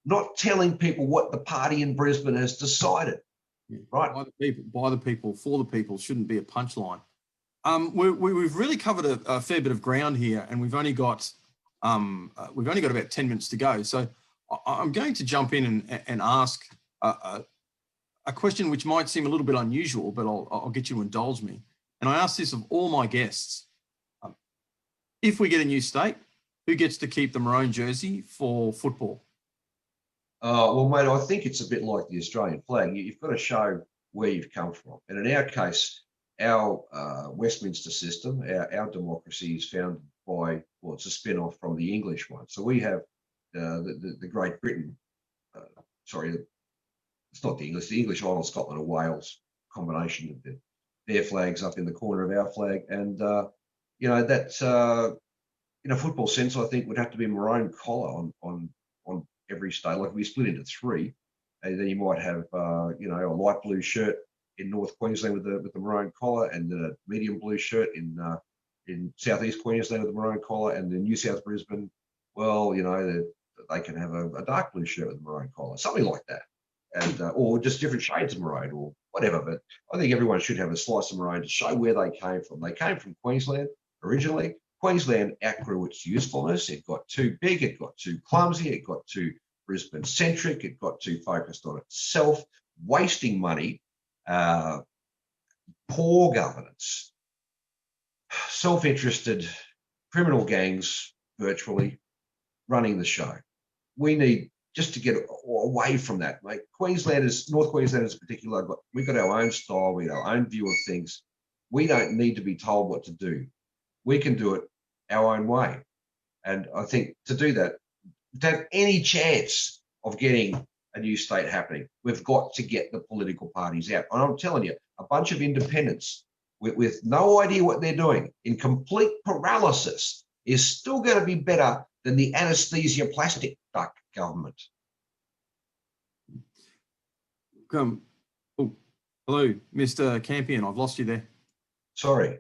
not telling people what the party in Brisbane has decided, right? By the people, for the people shouldn't be a punchline. We've really covered a fair bit of ground here, and we've only got about 10 minutes to go. So I'm going to jump in and ask a question which might seem a little bit unusual, but I'll get you to indulge me. And I ask this of all my guests. If we get a new state, who gets to keep the maroon jersey for football? Well, mate, I think it's a bit like the Australian flag. You've got to show where you've come from. And in our case, our Westminster system, our democracy is founded by, well, it's a spin-off from the English one. So we have the Great Britain, it's not the English, Ireland, Scotland, and Wales combination of their flags up in the corner of our flag. And, in a football sense, I think would have to be a maroon collar on every state. Like we split into three, and then you might have, a light blue shirt in North Queensland with the maroon collar, and then a medium blue shirt in Southeast Queensland with the maroon collar, and then New South Brisbane, well, they can have a dark blue shirt with a maroon collar, something like that, and or just different shades of maroon or whatever. But I think everyone should have a slice of maroon to show where they came from. They came from Queensland originally. Queensland outgrew its usefulness. It got too big, it got too clumsy, it got too Brisbane-centric, it got too focused on itself, wasting money, poor governance, self-interested criminal gangs virtually running the show. We need just to get away from that, mate. North Queenslanders in particular, we've got our own style, we have our own view of things. We don't need to be told what to do. We can do it our own way. And I think to do that, to have any chance of getting a new state happening, we've got to get the political parties out. And I'm telling you, a bunch of independents with no idea what they're doing, in complete paralysis, is still going to be better than the anesthesia plastic duck government. Hello, Mr. Campion. I've lost you there. Sorry.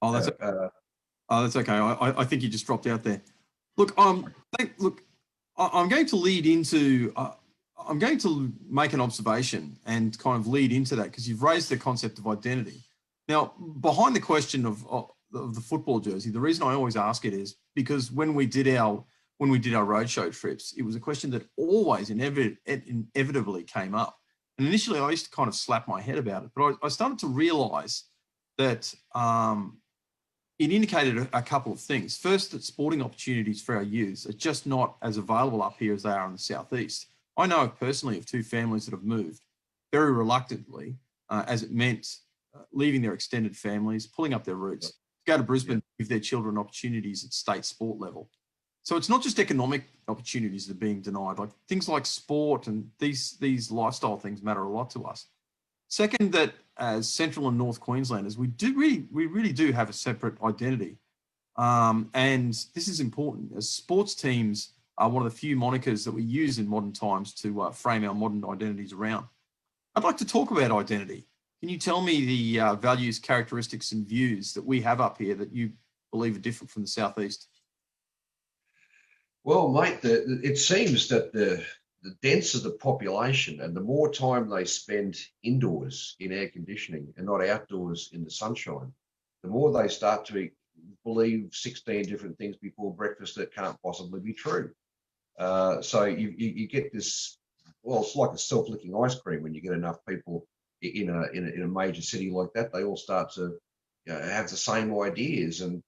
Oh, that's okay. I think you just dropped out there. Look, I'm going to lead into. I'm going to make an observation and kind of lead into that, because you've raised the concept of identity. Now, behind the question of the football jersey, the reason I always ask it is because when we did our roadshow trips, it was a question that always inevitably came up. And initially, I used to kind of slap my head about it, but I started to realise that it indicated a couple of things. First, that sporting opportunities for our youth are just not as available up here as they are in the southeast. I know personally of two families that have moved very reluctantly, as it meant leaving their extended families, pulling up their roots, to go to Brisbane, give their children opportunities at state sport level. So it's not just economic opportunities that are being denied, like things like sport and these lifestyle things matter a lot to us. Second, that as Central and North Queenslanders, we really do have a separate identity. And this is important, as sports teams are one of the few monikers that we use in modern times to frame our modern identities around. I'd like to talk about identity. Can you tell me the values, characteristics and views that we have up here that you believe are different from the southeast? Well, mate, it seems that the the denser the population and the more time they spend indoors in air conditioning and not outdoors in the sunshine, the more they start to believe 16 different things before breakfast that can't possibly be true. So you get this, well, it's like a self-licking ice cream when you get enough people in a major city like that. They all start to have the same ideas, and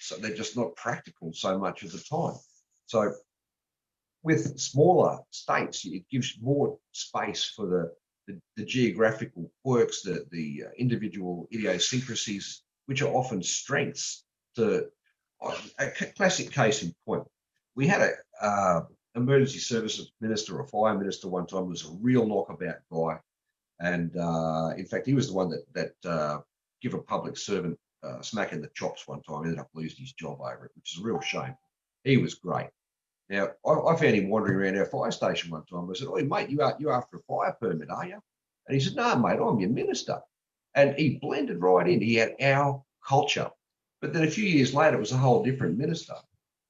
so they're just not practical so much of the time. So with smaller states, it gives more space for the geographical quirks, the individual idiosyncrasies, which are often strengths. A classic case in point, we had a emergency services minister or fire minister one time who was a real knockabout guy, and in fact, he was the one that give a public servant smack in the chops one time. Ended up losing his job over it, which is a real shame. He was great. Now, I found him wandering around our fire station one time. I said, "Oh, mate, you after a fire permit, are you?" And he said, "No, mate, I'm your minister." And he blended right in. He had our culture. But then a few years later, it was a whole different minister.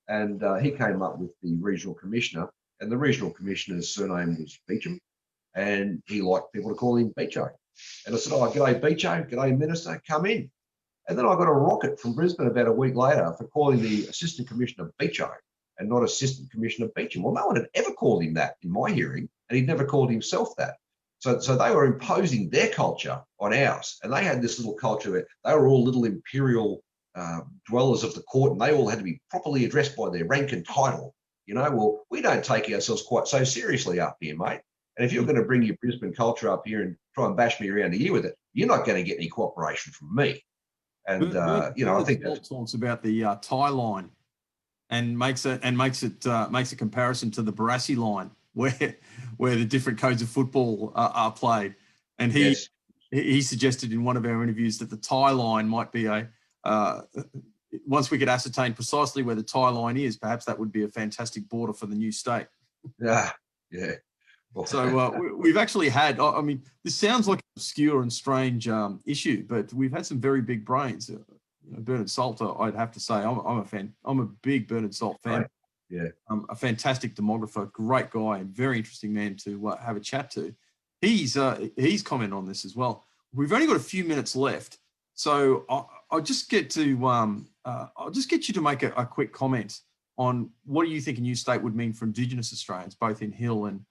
And he came up with the regional commissioner. And the regional commissioner's surname was Beecham. And he liked people to call him Beecho. And I said, "Oh, g'day, Beecho. G'day, minister. Come in." And then I got a rocket from Brisbane about a week later for calling the assistant commissioner Beecho and not Assistant Commissioner Beecham. Well, no one had ever called him that in my hearing, and he'd never called himself that. So they were imposing their culture on ours, and they had this little culture where they were all little imperial dwellers of the court, and they all had to be properly addressed by their rank and title. Well, we don't take ourselves quite so seriously up here, mate. And if you're going to bring your Brisbane culture up here and try and bash me around here with it, you're not going to get any cooperation from me. And I think that talks about the tie line. And makes a comparison to the Barassi line, where the different codes of football are played. And he suggested in one of our interviews that the tie line might be once we could ascertain precisely where the tie line is, perhaps that would be a fantastic border for the new state. Yeah. So we've actually had, I mean, this sounds like an obscure and strange issue, but we've had some very big brains. Bernard Salter, I'd have to say, I'm a fan. I'm a big Bernard Salt fan. Right. Yeah. A fantastic demographer, great guy, and very interesting man to have a chat to. He's commented on this as well. We've only got a few minutes left, so I'll just get you to make a quick comment on what do you think a new state would mean for Indigenous Australians, both in Hill and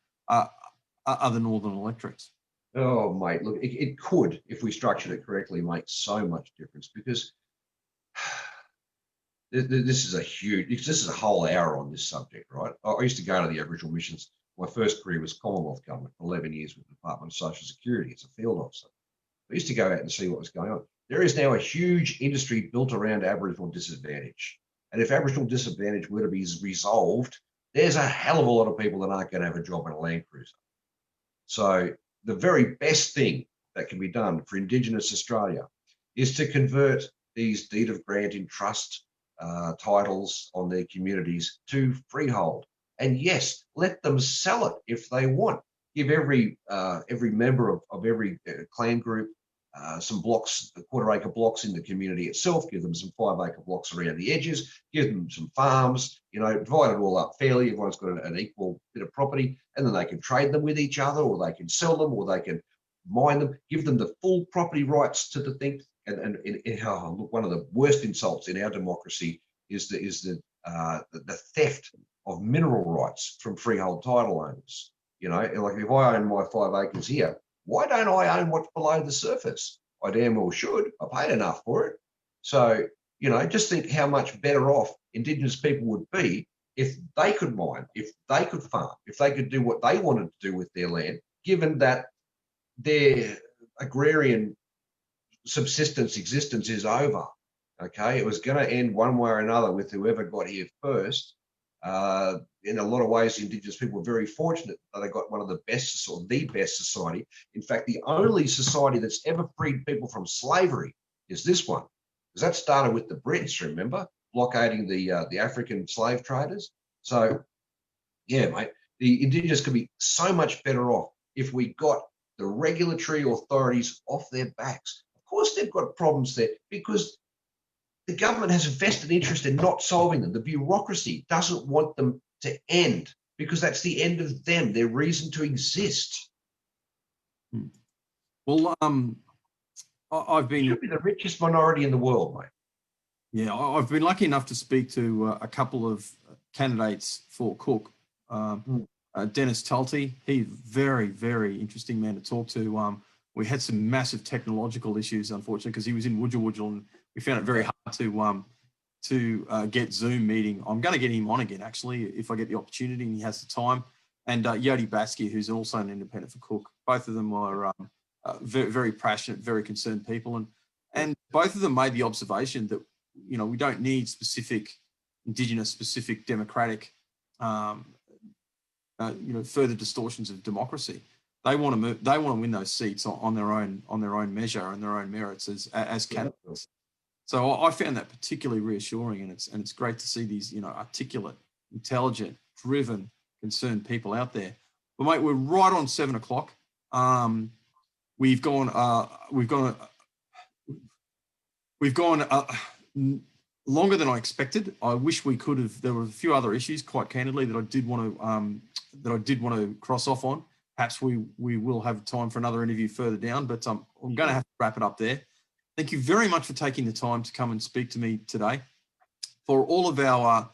other northern electorates. Oh, mate, look, it could, if we structured it correctly, make so much difference, because this is a whole hour on this subject, right? I used to go to the Aboriginal missions. My first career was Commonwealth government, 11 years with the Department of Social Security as a field officer. I used to go out and see what was going on. There is now a huge industry built around Aboriginal disadvantage. And if Aboriginal disadvantage were to be resolved, there's a hell of a lot of people that aren't going to have a job in a Land Cruiser. So the very best thing that can be done for Indigenous Australia is to convert these deed of grant in trust titles on their communities to freehold. And yes, let them sell it if they want. Give every member of every clan group some blocks, quarter-acre blocks in the community itself. Give them some 5-acre blocks around the edges. Give them some farms. Divide it all up fairly. Everyone's got an equal bit of property, and then they can trade them with each other, or they can sell them, or they can mine them. Give them the full property rights to the thing. And look, one of the worst insults in our democracy is the theft of mineral rights from freehold title owners. Like if I own my 5 acres here, why don't I own what's below the surface? I damn well should. I paid enough for it. So, just think how much better off Indigenous people would be if they could mine, if they could farm, if they could do what they wanted to do with their land, given that their agrarian subsistence existence is over. Okay, it was going to end one way or another with whoever got here first. In a lot of ways, Indigenous people were very fortunate that they got one of the best, or the best society. In fact, the only society that's ever freed people from slavery is this one, because that started with the Brits, remember, blockading the African slave traders. So, yeah, mate, the Indigenous could be so much better off if we got the regulatory authorities off their backs. Of course, they've got problems there because the government has a vested interest in not solving them. The bureaucracy doesn't want them to end. because that's the end of them, their reason to exist. Well, I've They been, should be the richest minority in the world, mate. yeah, I've been lucky enough to speak to a couple of candidates for Cook. Dennis Tulty, he's very, very interesting man to talk to. We had some massive technological issues, unfortunately, because he was in Wujal, and we found it very hard to get Zoom meeting. I'm going to get him on again, actually, if I get the opportunity and he has the time. And Yodi Basky, who's also an independent for Cook. Both of them are very, very passionate, very concerned people. And both of them made the observation that, you know, we don't need specific Indigenous, specific democratic, you know, further distortions of democracy. They want to move, they want to win those seats on their own measure and their own merits as candidates. So I found that particularly reassuring, and it's great to see these, you know, articulate, intelligent, driven, concerned people out there. But mate, we're right on 7 o'clock. We've gone longer than I expected. I wish we could have. There were a few other issues, quite candidly, that I did want to cross off on. Perhaps we will have time for another interview further down, but I'm going to have to wrap it up there. Thank you very much for taking the time to come and speak to me today. For all of our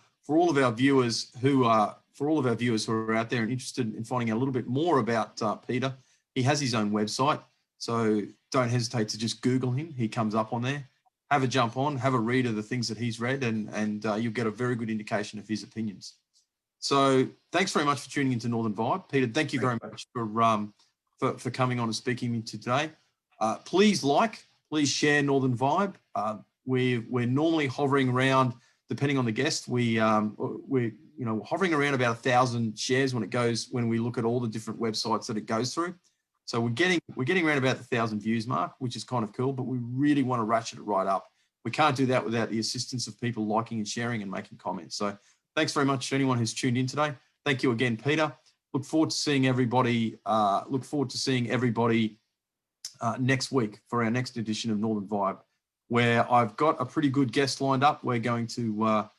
viewers who are out there and interested in finding out a little bit more about Peter, he has his own website, so don't hesitate to just Google him. He comes up on there. Have a jump on, have a read of the things that he's read, and you'll get a very good indication of his opinions. So thanks very much for tuning into Northern Vibe. Peter, thank you very much for coming on and speaking to me today. Please please share Northern Vibe. We're normally hovering around, depending on the guest, we're hovering around about 1,000 shares when we look at all the different websites that it goes through. So we're getting around about the 1,000 views mark, which is kind of cool, but we really want to ratchet it right up. We can't do that without the assistance of people liking and sharing and making comments. So thanks very much to anyone who's tuned in today. Thank you again, Peter. Look forward to seeing everybody. Next week for our next edition of Northern Vibe, where I've got a pretty good guest lined up. We're going to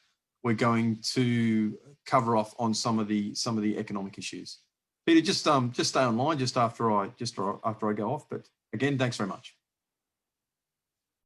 cover off on some of the economic issues. Peter, just stay online just after I go off. But again, thanks very much.